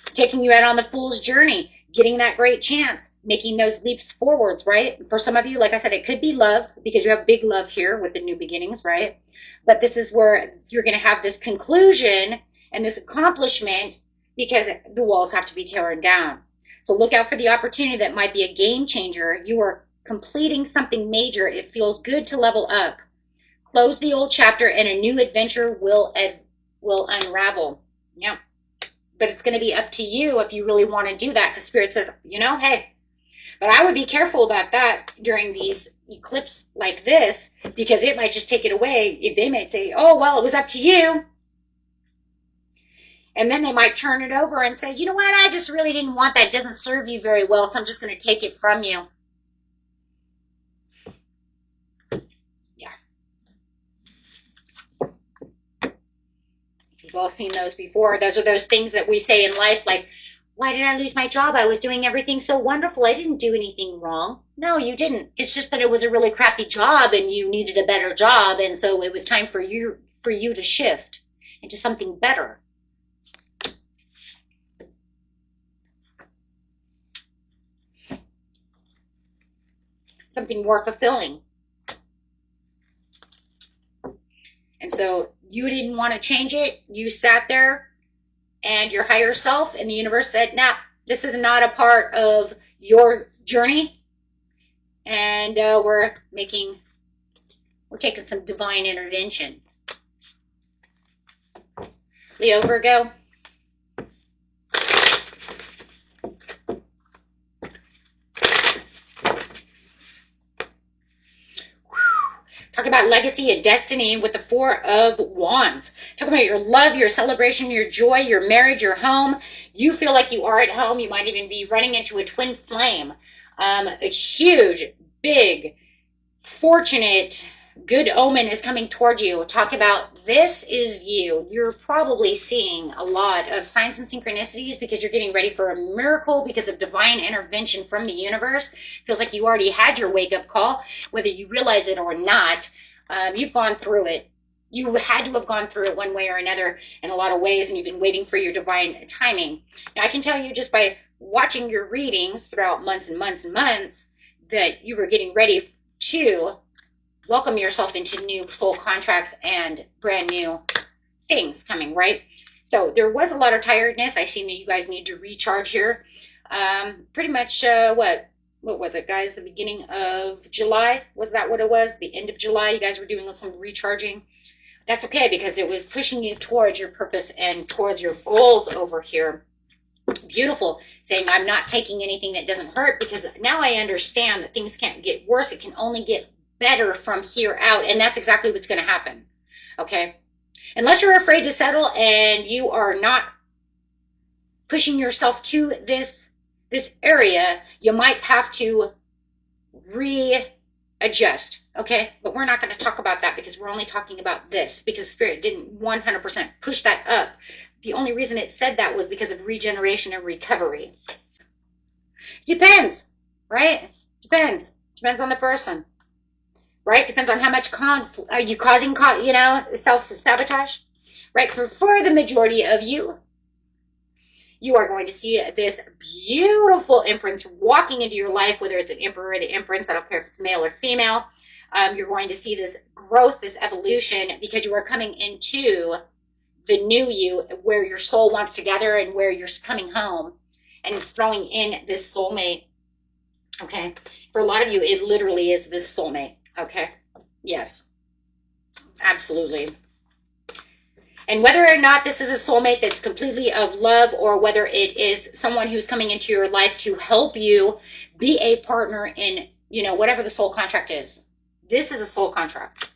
Taking you out on the Fool's journey. Getting that great chance. Making those leaps forwards, right? For some of you, like I said, it could be love, because you have big love here with the new beginnings, right? But this is where you're going to have this conclusion and this accomplishment, because the walls have to be torn down. So look out for the opportunity that might be a game changer. You are completing something major. It feels good to level up. Close the old chapter and a new adventure will unravel. Yep. But it's going to be up to you if you really want to do that, because Spirit says, you know, hey, but I would be careful about that during these eclipse like this, because it might just take it away. If they might say, oh, well, it was up to you. And then they might turn it over and say, you know what, I just really didn't want that. It doesn't serve you very well, so I'm just going to take it from you. Yeah. We've all seen those before. Those are those things that we say in life, like, why did I lose my job? I was doing everything so wonderful. I didn't do anything wrong. No, you didn't. It's just that it was a really crappy job and you needed a better job. And so it was time for you to shift into something better. Something more fulfilling. And so you didn't want to change it. You sat there and your higher self and the universe said, nah, this is not a part of your journey. And we're taking some divine intervention. Leo, Virgo. Talk about legacy and destiny with the Four of Wands. Talk about your love, your celebration, your joy, your marriage, your home. You feel like you are at home. You might even be running into a twin flame. A huge, big, fortunate, good omen is coming toward you. Talk about this is you. You're probably seeing a lot of signs and synchronicities because you're getting ready for a miracle because of divine intervention from the universe. Feels like you already had your wake-up call, whether you realize it or not. You've gone through it. You had to have gone through it one way or another in a lot of ways, and you've been waiting for your divine timing. Now, I can tell you just by watching your readings throughout months and months and months that you were getting ready to welcome yourself into new soul contracts and brand new things coming, right? So there was a lot of tiredness. I seen that you guys need to recharge here. Pretty much what was it, guys? The beginning of July? Was that what it was? The end of July, you guys were doing some recharging. That's okay because it was pushing you towards your purpose and towards your goals over here. Beautiful. Saying I'm not taking anything that doesn't hurt because now I understand that things can't get worse. It can only get better from here out, and that's exactly what's going to happen. Okay, unless you're afraid to settle and you are not pushing yourself to this area, you might have to readjust. Okay, but we're not going to talk about that because we're only talking about this because Spirit didn't 100% push that up. The only reason it said that was because of regeneration and recovery. Depends, right? Depends on the person. Right? Depends on how much conflict. Are you causing, self-sabotage? Right? For the majority of you, you are going to see this beautiful imprint walking into your life, whether it's an emperor or the empress. I don't care if it's male or female. You're going to see this growth, this evolution, because you are coming into the new you, where your soul wants to gather and where you're coming home. And it's throwing in this soulmate. Okay? For a lot of you, it literally is this soulmate. Okay. Yes. Absolutely. And whether or not this is a soulmate that's completely of love or whether it is someone who's coming into your life to help you be a partner in, whatever the soul contract is. This is a soul contract.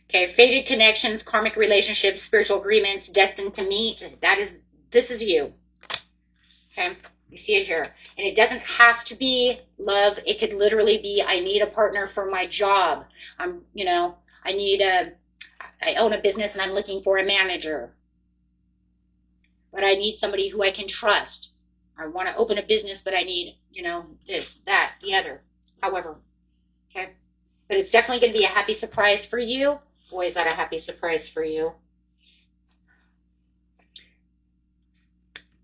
Okay. Fated connections, karmic relationships, spiritual agreements, destined to meet. This is you. Okay. You see it here. And it doesn't have to be love. It could literally be, I need a partner for my job. I own a business and I'm looking for a manager. But I need somebody who I can trust. I want to open a business, but I need, this, that, the other. However, okay. But it's definitely going to be a happy surprise for you. Boy, is that a happy surprise for you.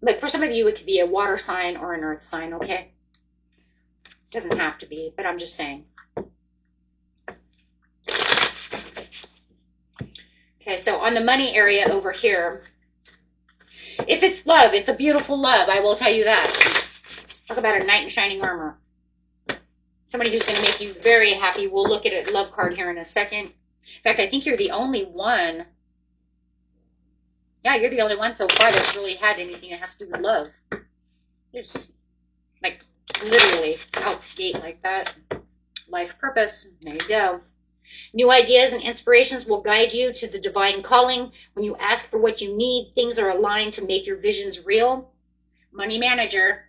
Like for some of you, it could be a water sign or an earth sign, okay? Doesn't have to be, but I'm just saying. Okay, so on the money area over here, if it's love, it's a beautiful love, I will tell you that. Talk about a knight in shining armor. Somebody who's going to make you very happy. We'll look at a love card here in a second. In fact, I think you're the only one Yeah, you're the only one so far that's really had anything that has to do with love. It's like literally out the gate like that. Life purpose. There you go. New ideas and inspirations will guide you to the divine calling. When you ask for what you need, things are aligned to make your visions real. Money manager.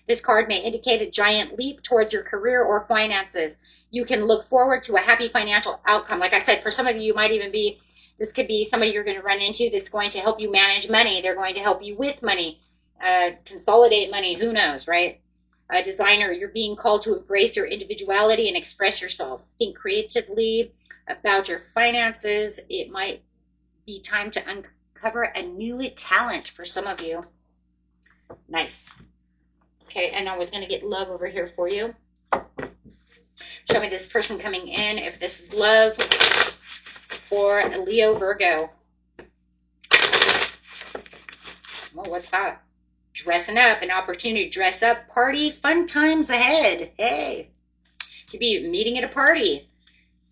This card may indicate a giant leap towards your career or finances. You can look forward to a happy financial outcome. Like I said, for some of you, you might even be, this could be somebody you're going to run into that's going to help you manage money. They're going to help you with money, consolidate money. Who knows, right? A designer, you're being called to embrace your individuality and express yourself. Think creatively about your finances. It might be time to uncover a new talent for some of you. Nice. Okay, and I was going to get love over here for you. Show me this person coming in, if this is love for Leo Virgo. Well, what's that? Dressing up, an opportunity to dress up, party, fun times ahead. Hey, could be meeting at a party.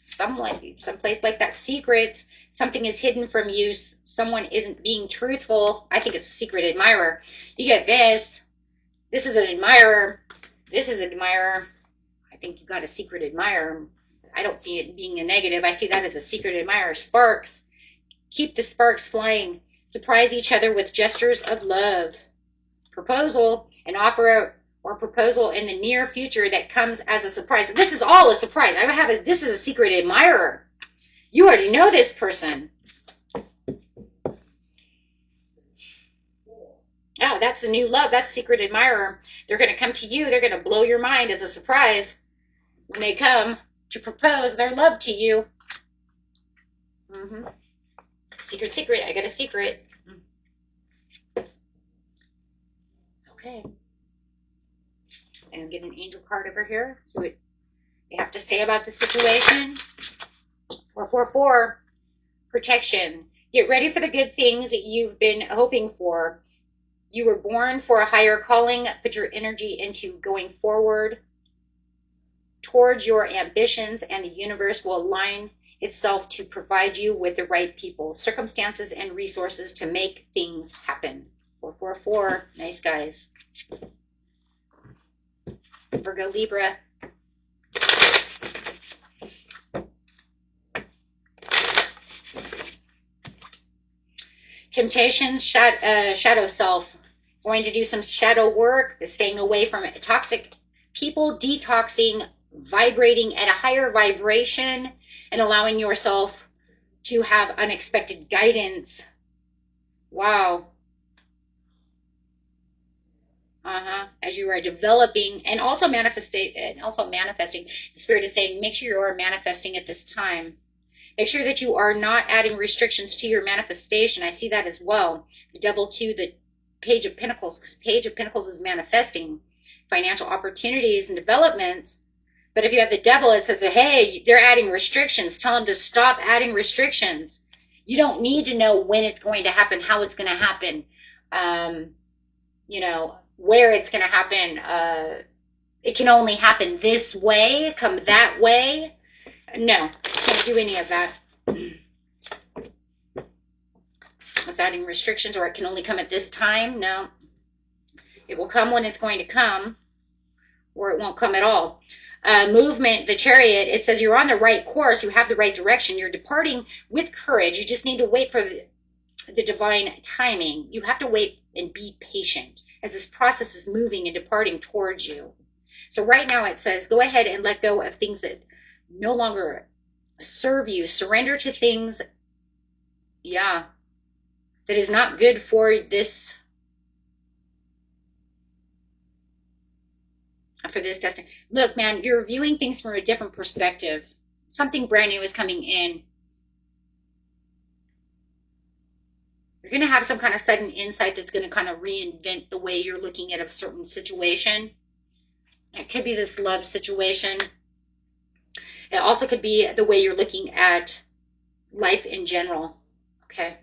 Someplace like that. Secrets. Something is hidden from you. Someone isn't being truthful. I think it's a secret admirer. You get this. This is an admirer. This is an admirer. I think you got a secret admirer. I don't see it being a negative. I see that as a secret admirer. Sparks. Keep the sparks flying. Surprise each other with gestures of love. Proposal. An offer or proposal in the near future that comes as a surprise. This is all a surprise. This is a secret admirer. You already know this person. Oh, that's a new love. That's secret admirer. They're going to come to you. They're going to blow your mind as a surprise when they come to propose their love to you. Secret, secret. I got a secret. Okay. And get an angel card over here. See what they have to say about the situation. 444. Protection. Get ready for the good things that you've been hoping for. You were born for a higher calling. Put your energy into going forward towards your ambitions, and the universe will align itself to provide you with the right people, circumstances, and resources to make things happen. 444. Nice, guys. Virgo, Libra. Temptation, shadow self. Going to do some shadow work, staying away from toxic people, detoxing, vibrating at a higher vibration, and allowing yourself to have unexpected guidance. Wow. As you are developing and also manifesting. The Spirit is saying, make sure you are manifesting at this time. Make sure that you are not adding restrictions to your manifestation. I see that as well. The Devil too, the Page of Pentacles, because Page of Pentacles is manifesting financial opportunities and developments. But if you have the Devil, it says, hey, they're adding restrictions. Tell them to stop adding restrictions. You don't need to know when it's going to happen, how it's going to happen, where it's going to happen. It can only happen this way, come that way. No, can't do any of that. It's adding restrictions, or it can only come at this time. No. It will come when it's going to come, or it won't come at all. Movement, the Chariot, it says you're on the right course. You have the right direction. You're departing with courage. You just need to wait for the divine timing. You have to wait and be patient as this process is moving and departing towards you. So right now it says, go ahead and let go of things that no longer serve you. Surrender to things, that is not good for this destiny. Look, man, you're viewing things from a different perspective. Something brand new is coming in. You're going to have some kind of sudden insight that's going to kind of reinvent the way you're looking at a certain situation. It could be this love situation. It also could be the way you're looking at life in general. Okay.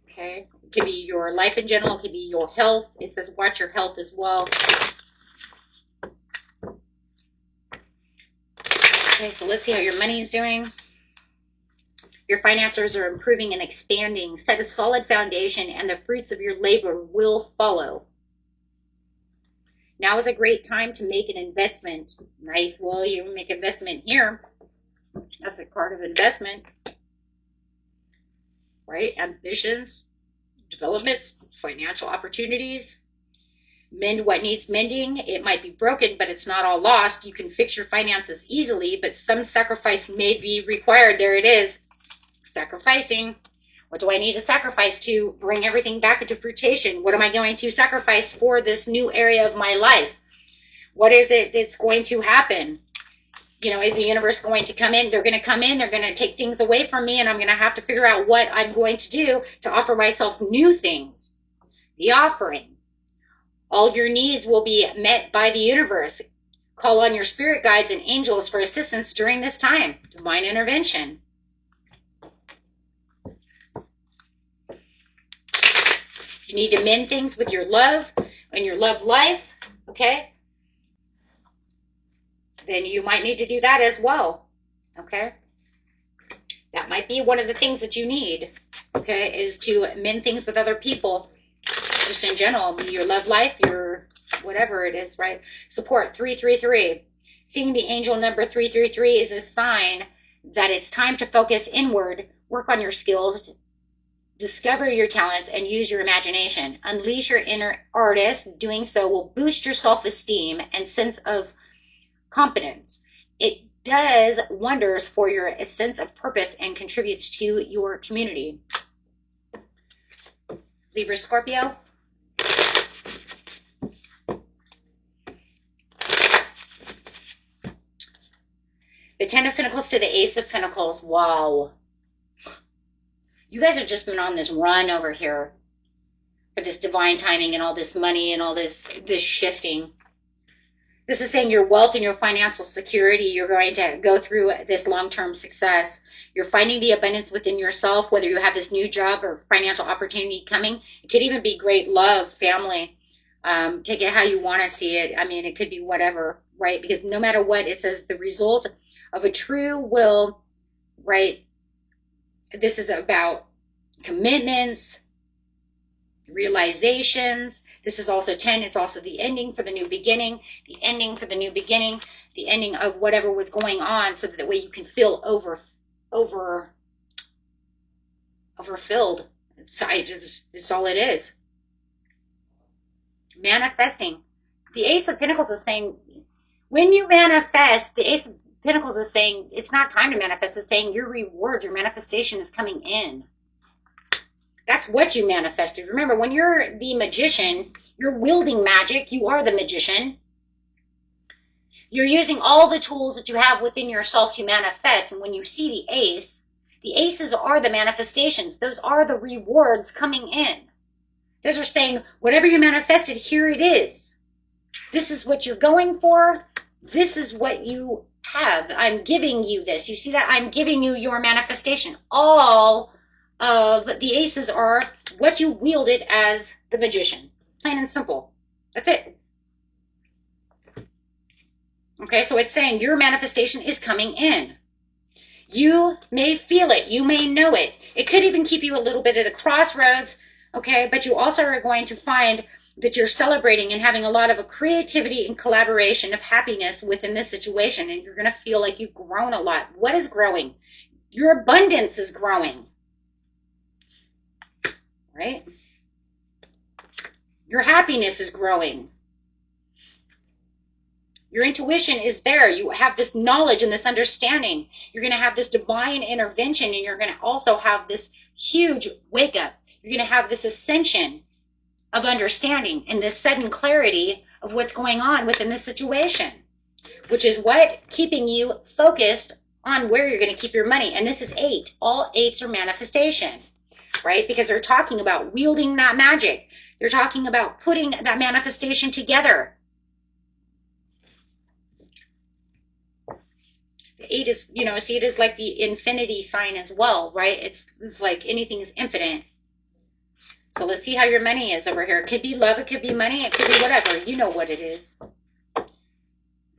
Okay. It could be your life in general. It could be your health. It says watch your health as well. Okay, so let's see how your money is doing. Your finances are improving and expanding. Set a solid foundation and the fruits of your labor will follow. Now is a great time to make an investment. Nice. Well, you make investment here. That's a part of investment. Right? Ambitions, developments, financial opportunities. Mend what needs mending. It might be broken, but it's not all lost. You can fix your finances easily, but some sacrifice may be required. There it is. Sacrificing. What do I need to sacrifice to bring everything back into fruition? What am I going to sacrifice for this new area of my life? What is it that's going to happen? You know, is the universe going to come in? They're going to come in. They're going to take things away from me, and I'm going to have to figure out what I'm going to do to offer myself new things. The offering. All your needs will be met by the universe. Call on your spirit guides and angels for assistance during this time. Divine intervention. You need to mend things with your love and your love life, okay? Then you might need to do that as well, okay? That might be one of the things that you need, okay, is to mend things with other people. Just in general, your love life, your whatever it is, right? Support 333. Seeing the angel number 333 is a sign that it's time to focus inward, work on your skills, discover your talents, and use your imagination. Unleash your inner artist. Doing so will boost your self-esteem and sense of competence. It does wonders for your sense of purpose and contributes to your community. Libra, Scorpio. The Ten of Pentacles to the Ace of Pentacles. Wow. You guys have just been on this run over here for this divine timing and all this money and all this shifting. This is saying your wealth and your financial security, you're going to go through this long-term success. You're finding the abundance within yourself, whether you have this new job or financial opportunity coming. It could even be great love, family. Take it how you want to see it. I mean, it could be whatever, right? Because no matter what, it says the result of a true will, right? This is about commitments, realizations. This is also 10. It's also the ending for the new beginning, the ending for the new beginning, the ending of whatever was going on, so that the way you can feel overfilled. It's all it is. Manifesting. The Ace of Pentacles is saying, when you manifest, the Ace of Pentacles is saying it's not time to manifest. It's saying your reward, your manifestation is coming in. That's what you manifested. Remember, when you're the magician, you're wielding magic. You are the magician. You're using all the tools that you have within yourself to manifest. And when you see the aces are the manifestations. Those are the rewards coming in. Those are saying, whatever you manifested, here it is. This is what you're going for. This is what you have. I'm giving you this. You see that? I'm giving you your manifestation. All of the aces are what you wielded as the magician. Plain and simple. That's it. Okay, so it's saying your manifestation is coming in. You may feel it. You may know it. It could even keep you a little bit at a crossroads, okay? But you also are going to find that you're celebrating and having a lot of creativity and collaboration of happiness within this situation, and you're going to feel like you've grown a lot. What is growing? Your abundance is growing, right? Your happiness is growing. Your intuition is there. You have this knowledge and this understanding. You're going to have this divine intervention, and you're going to also have this huge wake up. You're going to have this ascension of understanding and this sudden clarity of what's going on within this situation, which is what? Keeping you focused on where you're going to keep your money. And this is 8. All 8s are manifestation, right? Because they're talking about wielding that magic. They're talking about putting that manifestation together. The 8 is, you know, see, it is like the infinity sign as well, right? It's like anything is infinite. So let's see how your money is over here. It could be love, it could be money, it could be whatever. You know what it is.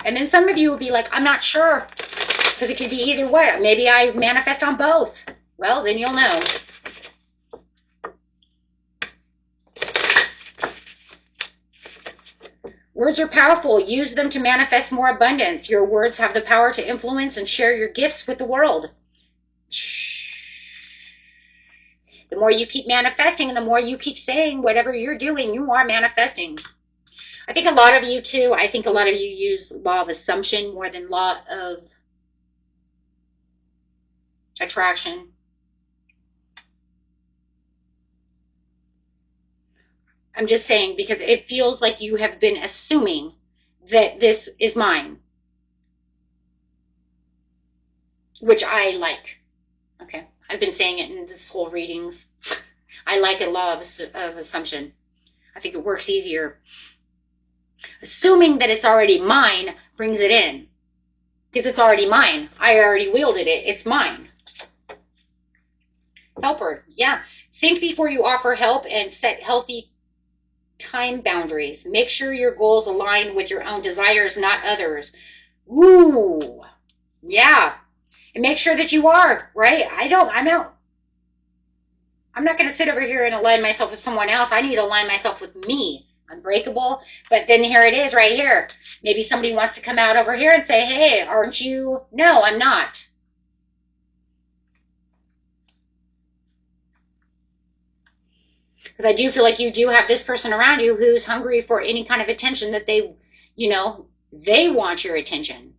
And then some of you will be like, I'm not sure. Because it could be either way. Maybe I manifest on both. Well, then you'll know. Words are powerful. Use them to manifest more abundance. Your words have the power to influence and share your gifts with the world. The more you keep manifesting and the more you keep saying whatever you're doing, you are manifesting. I think a lot of you too, I think a lot of you use law of assumption more than law of attraction. I'm just saying because it feels like you have been assuming that this is mine, which I like. Okay, I've been saying it in this whole readings. I like a law of assumption. I think it works easier. Assuming that it's already mine brings it in because it's already mine. I already wielded it. It's mine. Helper, yeah. Think before you offer help and set healthy time boundaries. Make sure your goals align with your own desires, not others. Ooh, yeah. And make sure that you are, right? I'm not going to sit over here and align myself with someone else. I need to align myself with me. Unbreakable. But then here it is right here. Maybe somebody wants to come out over here and say, hey, aren't you? No, I'm not. Because I do feel like you do have this person around you who's hungry for any kind of attention that they, they want your attention.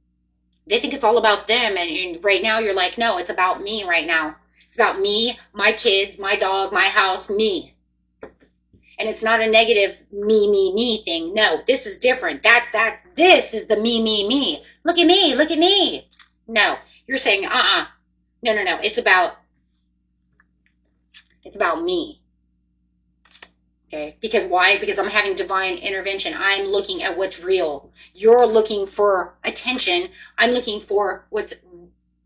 They think it's all about them. And right now you're like, no, it's about me right now. It's about me, my kids, my dog, my house, me. And it's not a negative me thing. No, this is different. This is the me. Look at me, look at me. No, you're saying, no. It's about me. Okay, because why? Because I'm having divine intervention. I'm looking at what's real. You're looking for attention. I'm looking for what's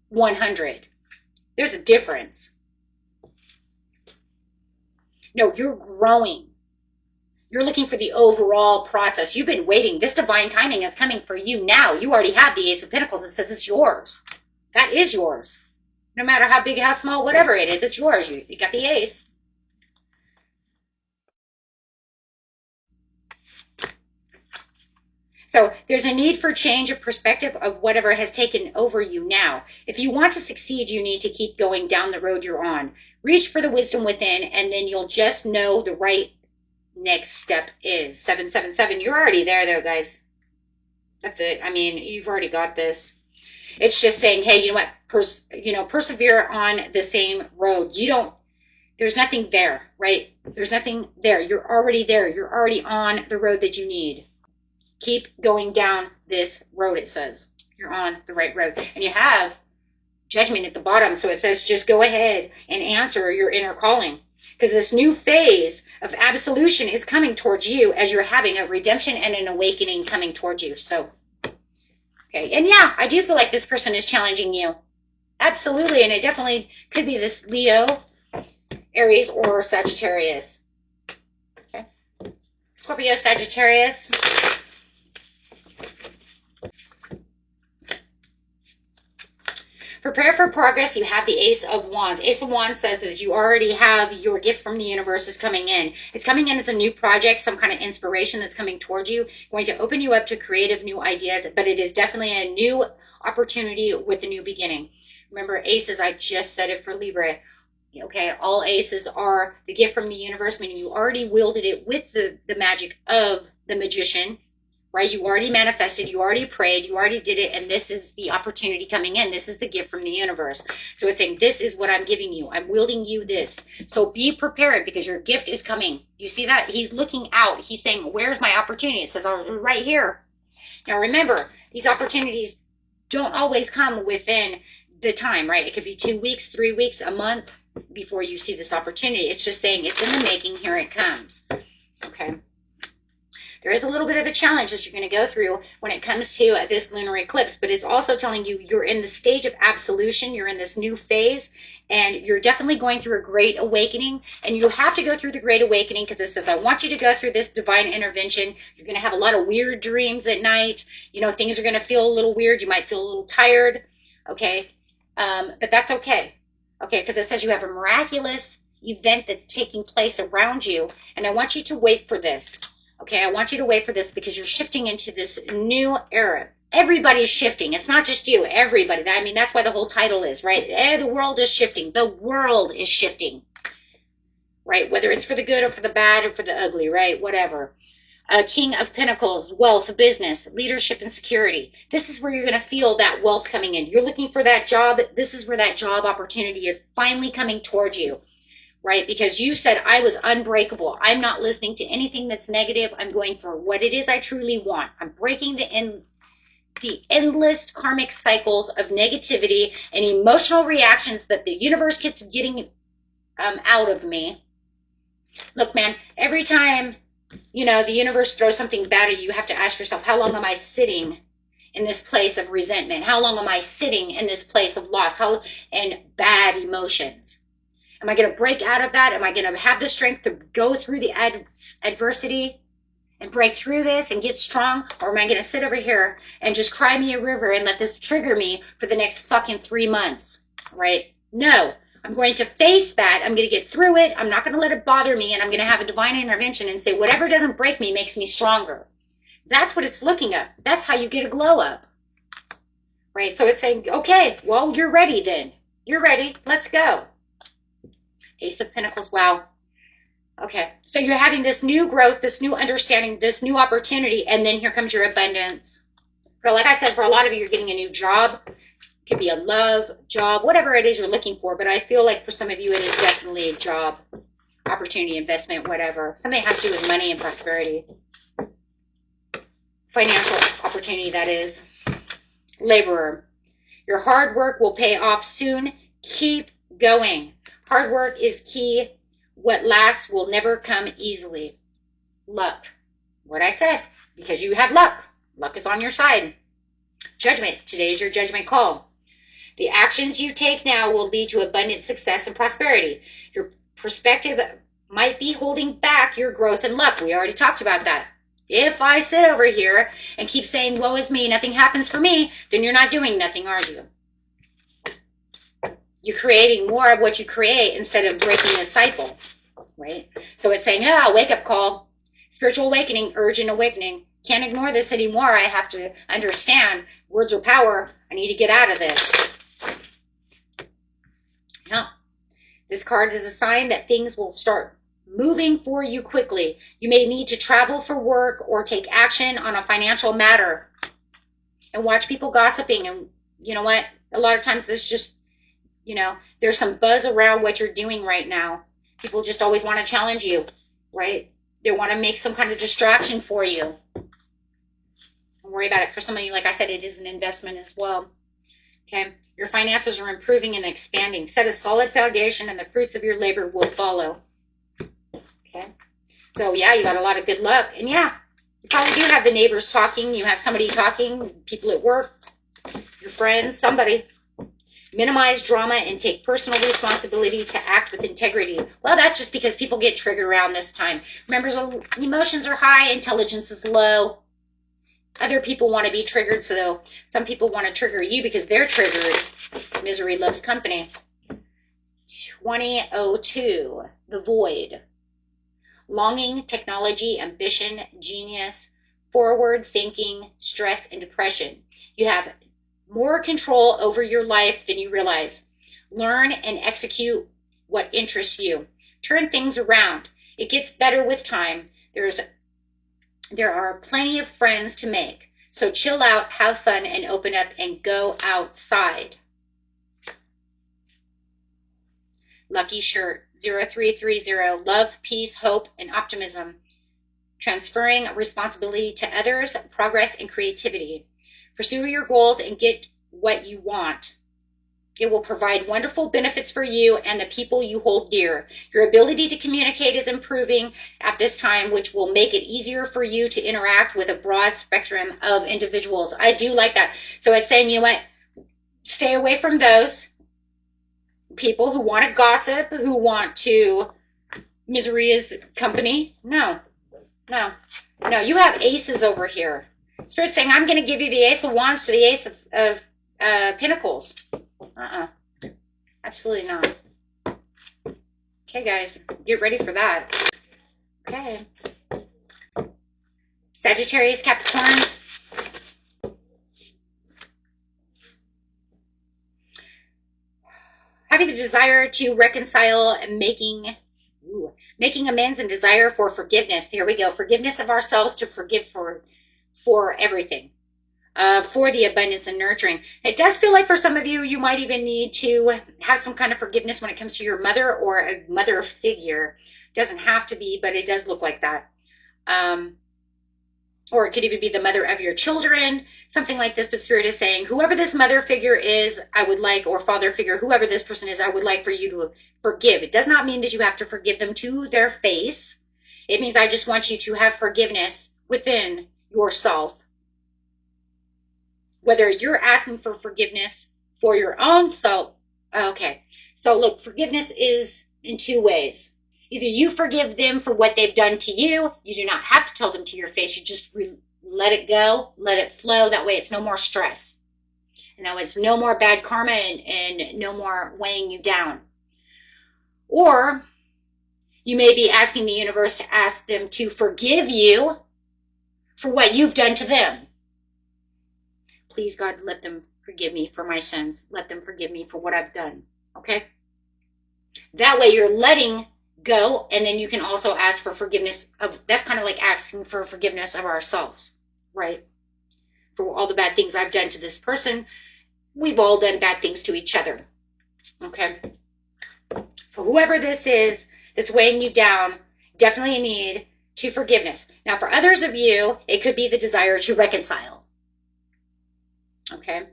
100. There's a difference. No, you're growing. You're looking for the overall process. You've been waiting. This divine timing is coming for you now. You already have the Ace of Pentacles. It says it's yours. That is yours. No matter how big, how small, whatever it is, it's yours. You got the Ace. So there's a need for change of perspective of whatever has taken over you now. If you want to succeed, you need to keep going down the road you're on. Reach for the wisdom within, and then you'll just know the right next step is. 777. You're already there, though, guys. That's it. I mean, you've already got this. It's just saying, hey, you know what? Persevere on the same road. There's nothing there, right? There's nothing there. You're already there. You're already on the road that you need. Keep going down this road, it says. You're on the right road. And you have judgment at the bottom. So it says just go ahead and answer your inner calling. Because this new phase of absolution is coming towards you as you're having a redemption and an awakening coming towards you. So, okay. And yeah, I do feel like this person is challenging you. Absolutely. And it definitely could be this Leo, Aries, or Sagittarius. Okay. Scorpio, Sagittarius. Prepare for progress. You have the Ace of Wands. Ace of Wands says that you already have your gift from the universe is coming in. It's coming in as a new project, some kind of inspiration that's coming towards you, going to open you up to creative new ideas, but it is definitely a new opportunity with a new beginning. Remember, aces, I just said it for Libra. Okay, all aces are the gift from the universe, meaning you already wielded it with the magic of the magician. Right? You already manifested, you already prayed, you already did it, and this is the opportunity coming in. This is the gift from the universe. So it's saying, this is what I'm giving you. I'm wielding you this. So be prepared because your gift is coming. You see that? He's looking out. He's saying, where's my opportunity? It says, oh, right here. Now remember, these opportunities don't always come within the time, right? It could be 2 weeks, 3 weeks, a month before you see this opportunity. It's just saying it's in the making. Here it comes. Okay. There is a little bit of a challenge that you're going to go through when it comes to this lunar eclipse, but it's also telling you you're in the stage of absolution. You're in this new phase, and you're definitely going through a great awakening, and you have to go through the great awakening because it says, I want you to go through this divine intervention. You're going to have a lot of weird dreams at night. Things are going to feel a little weird. You might feel a little tired, okay? But that's okay. Okay, because it says you have a miraculous event that's taking place around you. And I want you to wait for this. Okay, I want you to wait for this because you're shifting into this new era. Everybody's shifting. It's not just you, everybody. I mean, that's why the whole title is, right? The world is shifting. The world is shifting, right? Whether it's for the good or for the bad or for the ugly, right? Whatever. King of Pentacles, wealth, business, leadership, and security. This is where you're going to feel that wealth coming in. You're looking for that job. This is where that job opportunity is finally coming towards you, right? Because you said, I was unbreakable. I'm not listening to anything that's negative. I'm going for what it is I truly want. I'm breaking the endless karmic cycles of negativity and emotional reactions that the universe keeps getting out of me. Look, man, every time, you know, the universe throws something bad at you, you have to ask yourself, how long am I sitting in this place of resentment? How long am I sitting in this place of loss and bad emotions? Am I going to break out of that? Am I going to have the strength to go through the adversity and break through this and get strong? Or am I going to sit over here and just cry me a river and let this trigger me for the next fucking 3 months, right? No. I'm going to face that. I'm going to get through it. I'm not going to let it bother me. And I'm going to have a divine intervention and say, whatever doesn't break me makes me stronger. That's what it's looking at. That's how you get a glow up. Right? So it's saying, okay, well, you're ready then. You're ready. Let's go. Ace of Pentacles. Wow. Okay. So you're having this new growth, this new understanding, this new opportunity. And then here comes your abundance. For, like I said, for a lot of you, you're getting a new job. Could be a love, job, whatever it is you're looking for. But I feel like for some of you, it is definitely a job, opportunity, investment, whatever. Something that has to do with money and prosperity. Financial opportunity, that is. Laborer. Your hard work will pay off soon. Keep going. Hard work is key. What lasts will never come easily. Luck. What I said. Because you have luck. Luck is on your side. Judgment. Today is your judgment call. The actions you take now will lead to abundant success and prosperity. Your perspective might be holding back your growth and luck. We already talked about that. If I sit over here and keep saying, woe is me, nothing happens for me, then you're not doing nothing, are you? You're creating more of what you create instead of breaking a cycle, right? So it's saying, wake up call, spiritual awakening, urgent awakening. Can't ignore this anymore. I have to understand words are power. I need to get out of this. Yeah. This card is a sign that things will start moving for you quickly. You may need to travel for work or take action on a financial matter. And watch people gossiping. And you know what? A lot of times this just, you know, there's some buzz around what you're doing right now. People just always want to challenge you, right? They want to make some kind of distraction for you. Don't worry about it. For some of you, like I said, it is an investment as well. Okay, your finances are improving and expanding. Set a solid foundation and the fruits of your labor will follow. Okay, so yeah, you got a lot of good luck. And yeah, you probably do have the neighbors talking. You have somebody talking, people at work, your friends, somebody. Minimize drama and take personal responsibility to act with integrity. Well, that's just because people get triggered around this time. Remember, emotions are high, intelligence is low. Other people want to be triggered, so some people want to trigger you because they're triggered. Misery loves company. 2002, the void. Longing, technology, ambition, genius, forward thinking, stress, and depression. You have more control over your life than you realize. Learn and execute what interests you. Turn things around. It gets better with time. There are plenty of friends to make. So chill out, have fun, and open up and go outside. Lucky shirt 0330. Love, peace, hope, and optimism. Transferring responsibility to others, progress, and creativity. Pursue your goals and get what you want. It will provide wonderful benefits for you and the people you hold dear. Your ability to communicate is improving at this time, which will make it easier for you to interact with a broad spectrum of individuals. I do like that. So it's saying, you know what? Stay away from those people who want to gossip, who want to, misery is company. No. You have aces over here. Spirit's saying, I'm going to give you the Ace of Wands to the Ace of Pentacles. Absolutely not. Okay, guys, get ready for that. Okay. Sagittarius, Capricorn. Having the desire to reconcile and making amends and desire for forgiveness. Here we go. Forgiveness of ourselves, to forgive for everything. For the abundance and nurturing. It does feel like for some of you, you might even need to have some kind of forgiveness when it comes to your mother or a mother figure. Doesn't have to be, but it does look like that. Or it could even be the mother of your children, something like this. But Spirit is saying, whoever this mother figure is, I would like, or father figure, whoever this person is, I would like for you to forgive. It does not mean that you have to forgive them to their face. It means I just want you to have forgiveness within yourself. Whether you're asking for forgiveness for your own self. Okay. So look, forgiveness is in two ways. Either you forgive them for what they've done to you. You do not have to tell them to your face. You just let it go, let it flow. That way it's no more stress. Now it's no more bad karma and no more weighing you down. Or you may be asking the universe to ask them to forgive you for what you've done to them. Please, God, let them forgive me for my sins. Let them forgive me for what I've done. Okay? That way you're letting go, and then you can also ask for forgiveness of, that's kind of like asking for forgiveness of ourselves, right? For all the bad things I've done to this person. We've all done bad things to each other. Okay? So whoever this is that's weighing you down, definitely need to forgiveness. Now, for others of you, it could be the desire to reconcile. Okay?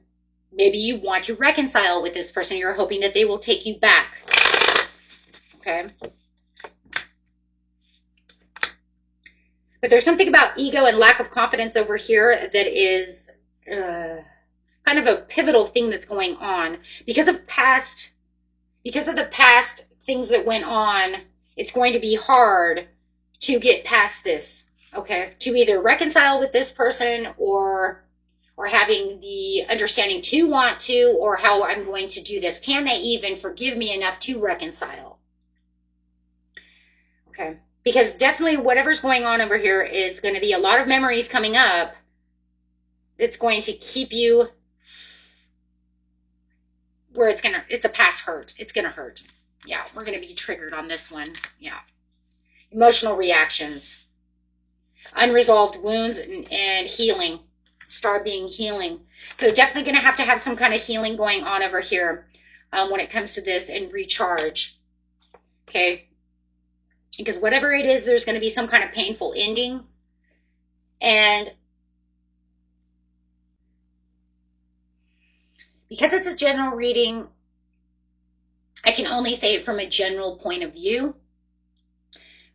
Maybe you want to reconcile with this person. You're hoping that they will take you back. Okay? But there's something about ego and lack of confidence over here that is kind of a pivotal thing that's going on. Because of the past things that went on, it's going to be hard to get past this. Okay? To either reconcile with this person or having the understanding to want to, or how I'm going to do this. Can they even forgive me enough to reconcile? Okay. Because definitely whatever's going on over here is going to be a lot of memories coming up that's going to keep you where it's a past hurt. It's going to hurt. Yeah, we're going to be triggered on this one. Yeah. Emotional reactions. Unresolved wounds and healing. Star being healing. So definitely going to have some kind of healing going on over here when it comes to this, and recharge. Okay. Because whatever it is, there's going to be some kind of painful ending. And because it's a general reading, I can only say it from a general point of view.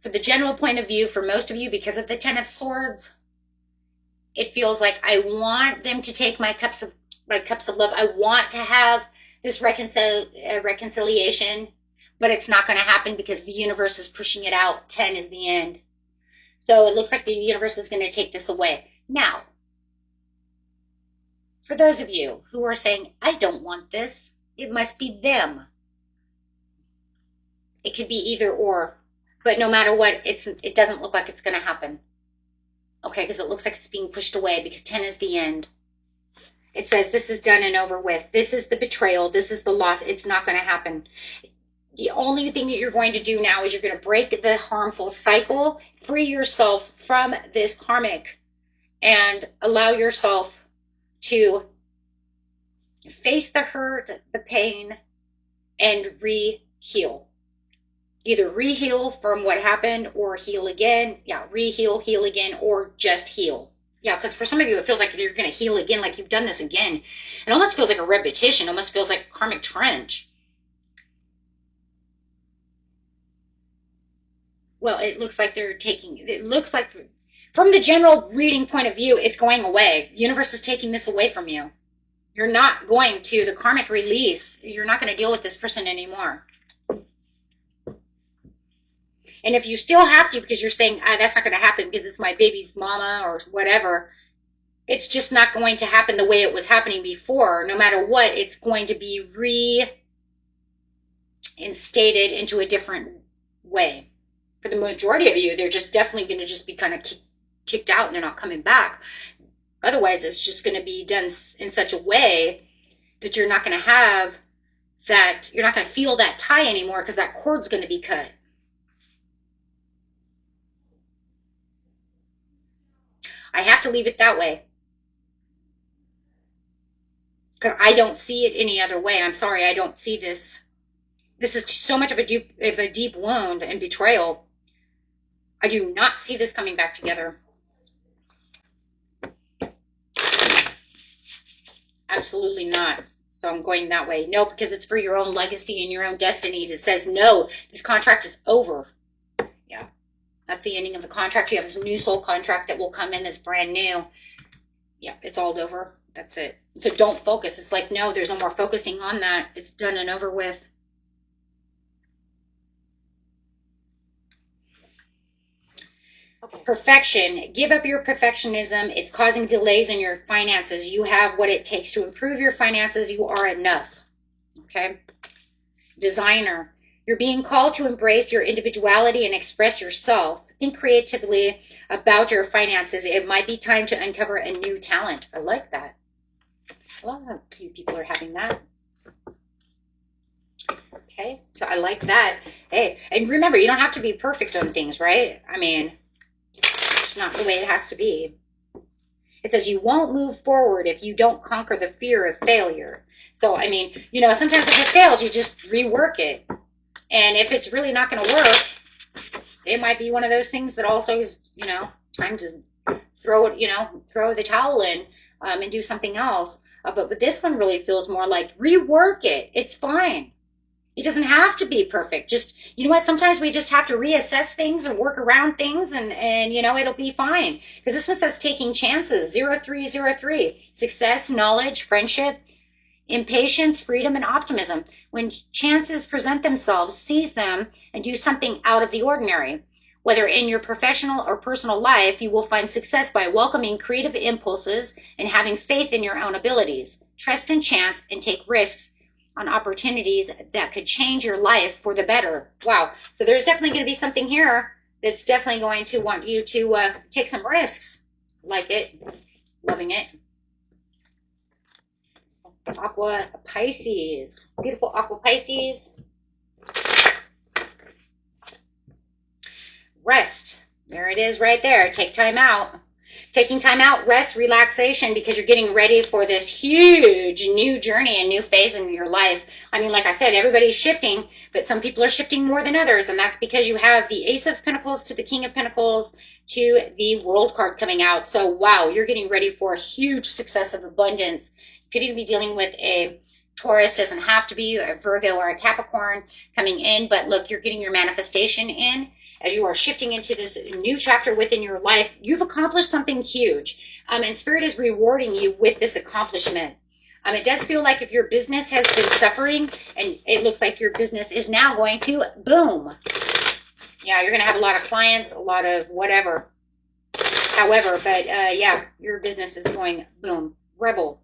For the general point of view, for most of you, because of the Ten of Swords, it feels like I want them to take my cups of love. I want to have this reconciliation. But it's not going to happen because the universe is pushing it out. 10 is the end. So it looks like the universe is going to take this away. Now, for those of you who are saying, I don't want this, it must be them. It could be either or. But no matter what, it doesn't look like it's going to happen. Okay, because it looks like it's being pushed away because 10 is the end. It says this is done and over with. This is the betrayal. This is the loss. It's not going to happen. The only thing that you're going to do now is you're going to break the harmful cycle, free yourself from this karmic, and allow yourself to face the hurt, the pain, and re-heal. Either re-heal from what happened or heal again. Yeah, re-heal, heal again, or just heal. Yeah, because for some of you, it feels like you're going to heal again, like you've done this again. It almost feels like a repetition. It almost feels like a karmic trench. Well, it looks like from the general reading point of view, it's going away. The universe is taking this away from you. You're not going to the karmic release. You're not going to deal with this person anymore. And if you still have to, because you're saying, that's not going to happen because it's my baby's mama or whatever, it's just not going to happen the way it was happening before. No matter what, it's going to be instated into a different way. For the majority of you, they're just definitely going to just be kind of kicked out and they're not coming back. Otherwise, it's just going to be done in such a way that you're not going to have that, you're not going to feel that tie anymore because that cord's going to be cut. I have to leave it that way. Because I don't see it any other way. I'm sorry, I don't see this. This is so much of a deep wound and betrayal. I do not see this coming back together. Absolutely not. So I'm going that way. No, because it's for your own legacy and your own destiny. It says, no, this contract is over. Yeah. That's the ending of the contract. You have this new soul contract that will come in that's brand new. Yeah, it's all over. That's it. So don't focus. It's like, no, there's no more focusing on that. It's done and over with. Perfection. Give up your perfectionism. It's causing delays in your finances. You have what it takes to improve your finances. You are enough. Okay. Designer. You're being called to embrace your individuality and express yourself. Think creatively about your finances. It might be time to uncover a new talent. I like that. Well, a few people are having that. Okay. So I like that. Hey, and remember, you don't have to be perfect on things, right? I mean, it's not the way it has to be. It says you won't move forward if you don't conquer the fear of failure. So, I mean, you know, sometimes if it fails, you just rework it. And if it's really not going to work, it might be one of those things that also is, you know, time to throw it, you know, throw the towel in and do something else. But this one really feels more like rework it. It's fine. It doesn't have to be perfect. Just, you know what, sometimes we just have to reassess things and work around things and you know, it'll be fine. Because this one says taking chances, 0303. Success, knowledge, friendship, impatience, freedom, and optimism. When chances present themselves, seize them and do something out of the ordinary. Whether in your professional or personal life, you will find success by welcoming creative impulses and having faith in your own abilities. Trust in chance and take risks on opportunities that could change your life for the better. Wow. So there's definitely going to be something here that's definitely going to want you to take some risks. Like it. Loving it. Aqua Pisces. Beautiful Aqua Pisces. Rest. There it is right there. Take time out. Taking time out, rest, relaxation, because you're getting ready for this huge new journey and new phase in your life. I mean, like I said, everybody's shifting, but some people are shifting more than others, and that's because you have the Ace of Pentacles to the King of Pentacles to the World card coming out. So, wow, you're getting ready for a huge success of abundance. You could even be dealing with a Taurus, doesn't have to be, a Virgo or a Capricorn coming in, but look, you're getting your manifestation in. As you are shifting into this new chapter within your life, you've accomplished something huge. And Spirit is rewarding you with this accomplishment. It does feel like if your business has been suffering, and it looks like your business is now going to boom. Yeah, you're going to have a lot of clients, a lot of whatever. However, but yeah, your business is going boom. Rebel.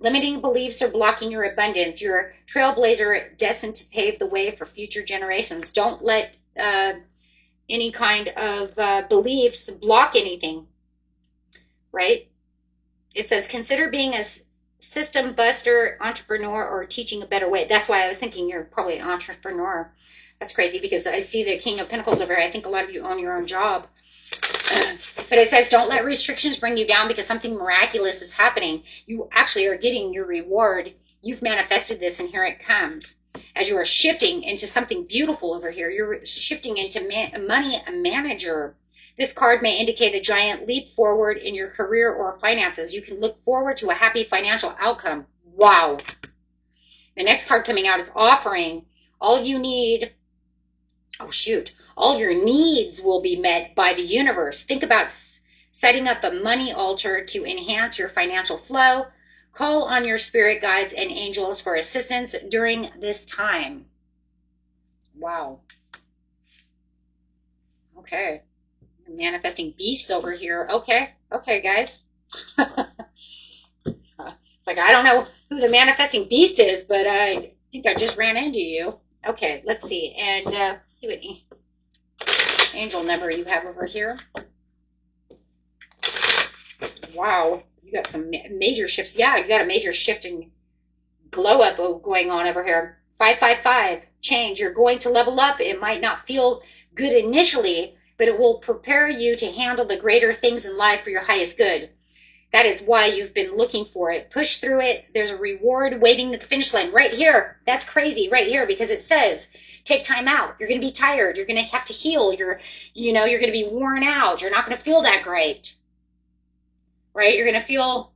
Limiting beliefs are blocking your abundance. You're a trailblazer destined to pave the way for future generations. Don't let any kind of beliefs block anything, right? It says, consider being a system buster, entrepreneur, or teaching a better way. That's why I was thinking you're probably an entrepreneur. That's crazy because I see the King of Pentacles over here. I think a lot of you own your own job. But it says, don't let restrictions bring you down because something miraculous is happening. You actually are getting your reward. You've manifested this, and here it comes. As you are shifting into something beautiful over here, you're shifting into money manager. This card may indicate a giant leap forward in your career or finances. You can look forward to a happy financial outcome. Wow. The next card coming out is offering. All you need, oh shoot, all your needs will be met by the universe. Think about setting up a money altar to enhance your financial flow. Call on your spirit guides and angels for assistance during this time. Wow. Okay. Manifesting beasts over here. Okay. Okay, guys. It's like, I don't know who the manifesting beast is, but I think I just ran into you. Okay, let's see. And see what angel number you have over here. Wow, you got some major shifts. Yeah, you got a major shift in glow up going on over here. 555, change. You're going to level up. It might not feel good initially, but it will prepare you to handle the greater things in life for your highest good. That is why you've been looking for it. Push through it. There's a reward waiting at the finish line right here. That's crazy right here because it says take time out. You're going to be tired. You're going to have to heal. You're going to be worn out. You're not going to feel that great. Right? You're going to feel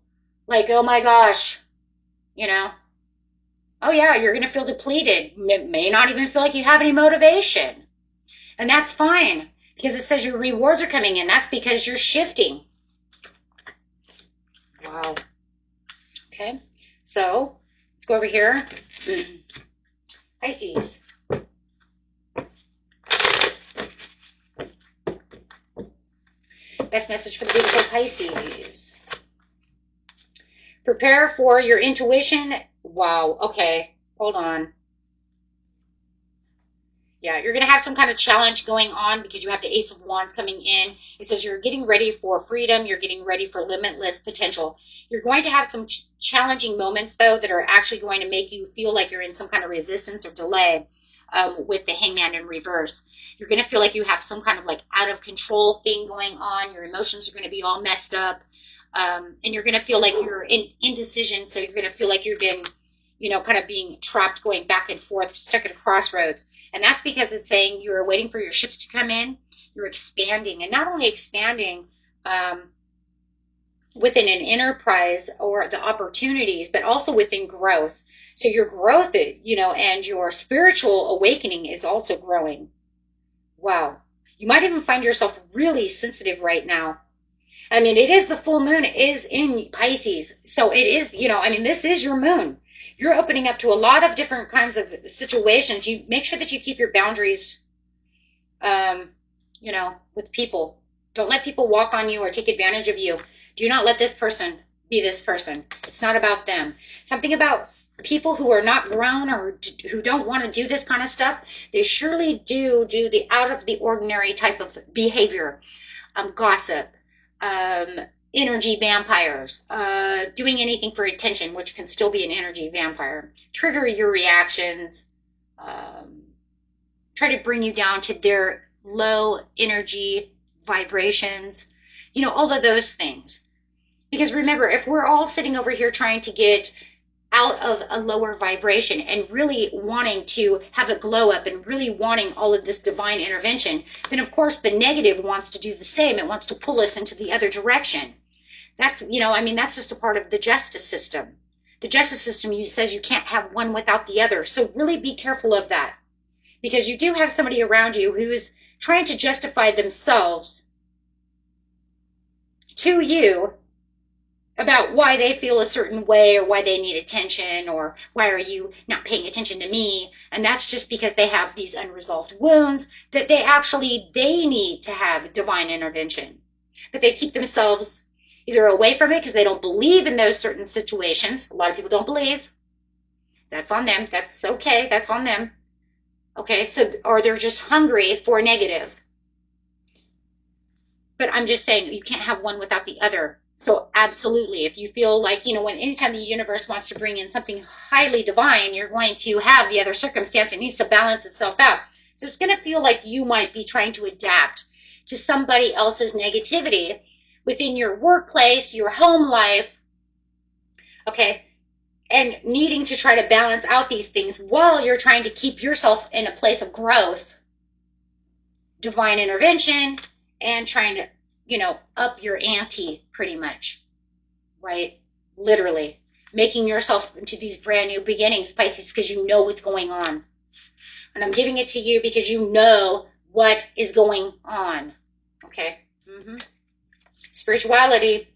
like, oh my gosh, oh yeah, you're going to feel depleted. May not even feel like you have any motivation. And that's fine because it says your rewards are coming in. That's because you're shifting. Wow. Okay. So let's go over here. Pisces. Best message for the beautiful Pisces. Prepare for your intuition. Wow. Okay. Hold on. Yeah, you're going to have some kind of challenge going on because you have the Ace of Wands coming in. It says you're getting ready for freedom. You're getting ready for limitless potential. You're going to have some challenging moments, though, that are actually going to make you feel like you're in some kind of resistance or delay with the Hangman in reverse. You're going to feel like you have some kind of like out of control thing going on. Your emotions are going to be all messed up. And you're going to feel like you're in indecision. So you're going to feel like you've been, kind of being trapped, going back and forth, stuck at a crossroads. And that's because it's saying you're waiting for your ships to come in. You're expanding, and not only expanding within an enterprise or the opportunities, but also within growth. So your growth, and your spiritual awakening is also growing. Wow. You might even find yourself really sensitive right now. I mean, it is the full moon. It is in Pisces. So it is, this is your moon. You're opening up to a lot of different kinds of situations. You make sure that you keep your boundaries, with people. Don't let people walk on you or take advantage of you. Do not let this person be this person. It's not about them. Something about people who are not grown or who don't want to do this kind of stuff, they surely do the out of the ordinary type of behavior. Gossip, energy vampires, doing anything for attention, which can still be an energy vampire, trigger your reactions, try to bring you down to their low energy vibrations, all of those things. Because remember, if we're all sitting over here trying to get out of a lower vibration and really wanting to have a glow up and really wanting all of this divine intervention, then of course the negative wants to do the same. It wants to pull us into the other direction. That's, that's just a part of the justice system. The justice system says you can't have one without the other. So really be careful of that, because you do have somebody around you who is trying to justify themselves to you about why they feel a certain way or why they need attention or why are you not paying attention to me. And that's just because they have these unresolved wounds that they need to have divine intervention. But they keep themselves either away from it because they don't believe in those certain situations. A lot of people don't believe. That's on them. That's okay. That's on them. Okay, so, or they're just hungry for negative. But I'm just saying you can't have one without the other. So absolutely, if you feel like, anytime the universe wants to bring in something highly divine, you're going to have the other circumstance. It needs to balance itself out. So it's going to feel like you might be trying to adapt to somebody else's negativity within your workplace, your home life, okay, and needing to try to balance out these things while you're trying to keep yourself in a place of growth, divine intervention, and trying to, up your ante pretty much, right? Literally making yourself into these brand new beginnings, Pisces, because you know what's going on. And I'm giving it to you because you know what is going on, okay? Spirituality.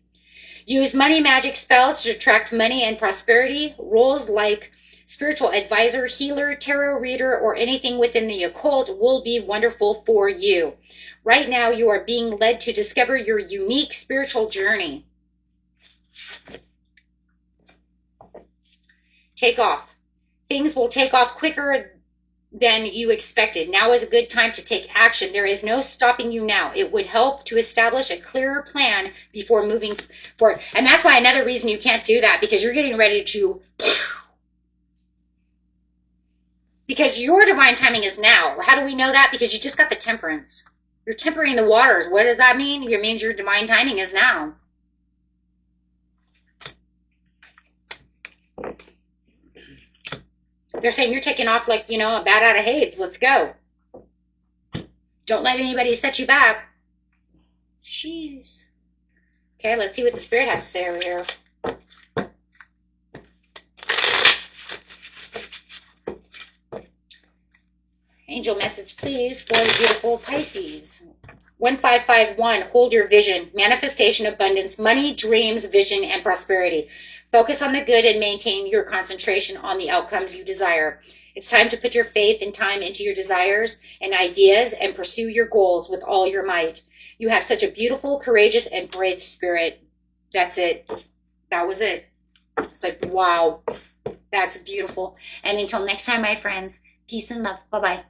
Use money magic spells to attract money and prosperity. Roles like spiritual advisor, healer, tarot reader, or anything within the occult will be wonderful for you. Right now, you are being led to discover your unique spiritual journey. Take off. Things will take off quicker than you expected. Now is a good time to take action. There is no stopping you now. It would help to establish a clearer plan before moving forward. And that's why another reason you can't do that, because you're getting ready to, because your divine timing is now. How do we know that? Because you just got the Temperance. You're tempering the waters. What does that mean? It means your divine timing is now. They're saying you're taking off like, you know, a bat out of Hades. Let's go. Don't let anybody set you back. Jeez. Okay, let's see what the Spirit has to say over here. Angel message, please, for the beautiful Pisces. 1551, hold your vision. Manifestation, abundance, money, dreams, vision, and prosperity. Focus on the good and maintain your concentration on the outcomes you desire. It's time to put your faith and time into your desires and ideas and pursue your goals with all your might. You have such a beautiful, courageous, and brave spirit. That's it. That was it. It's like, wow, that's beautiful. And until next time, my friends, peace and love. Bye-bye.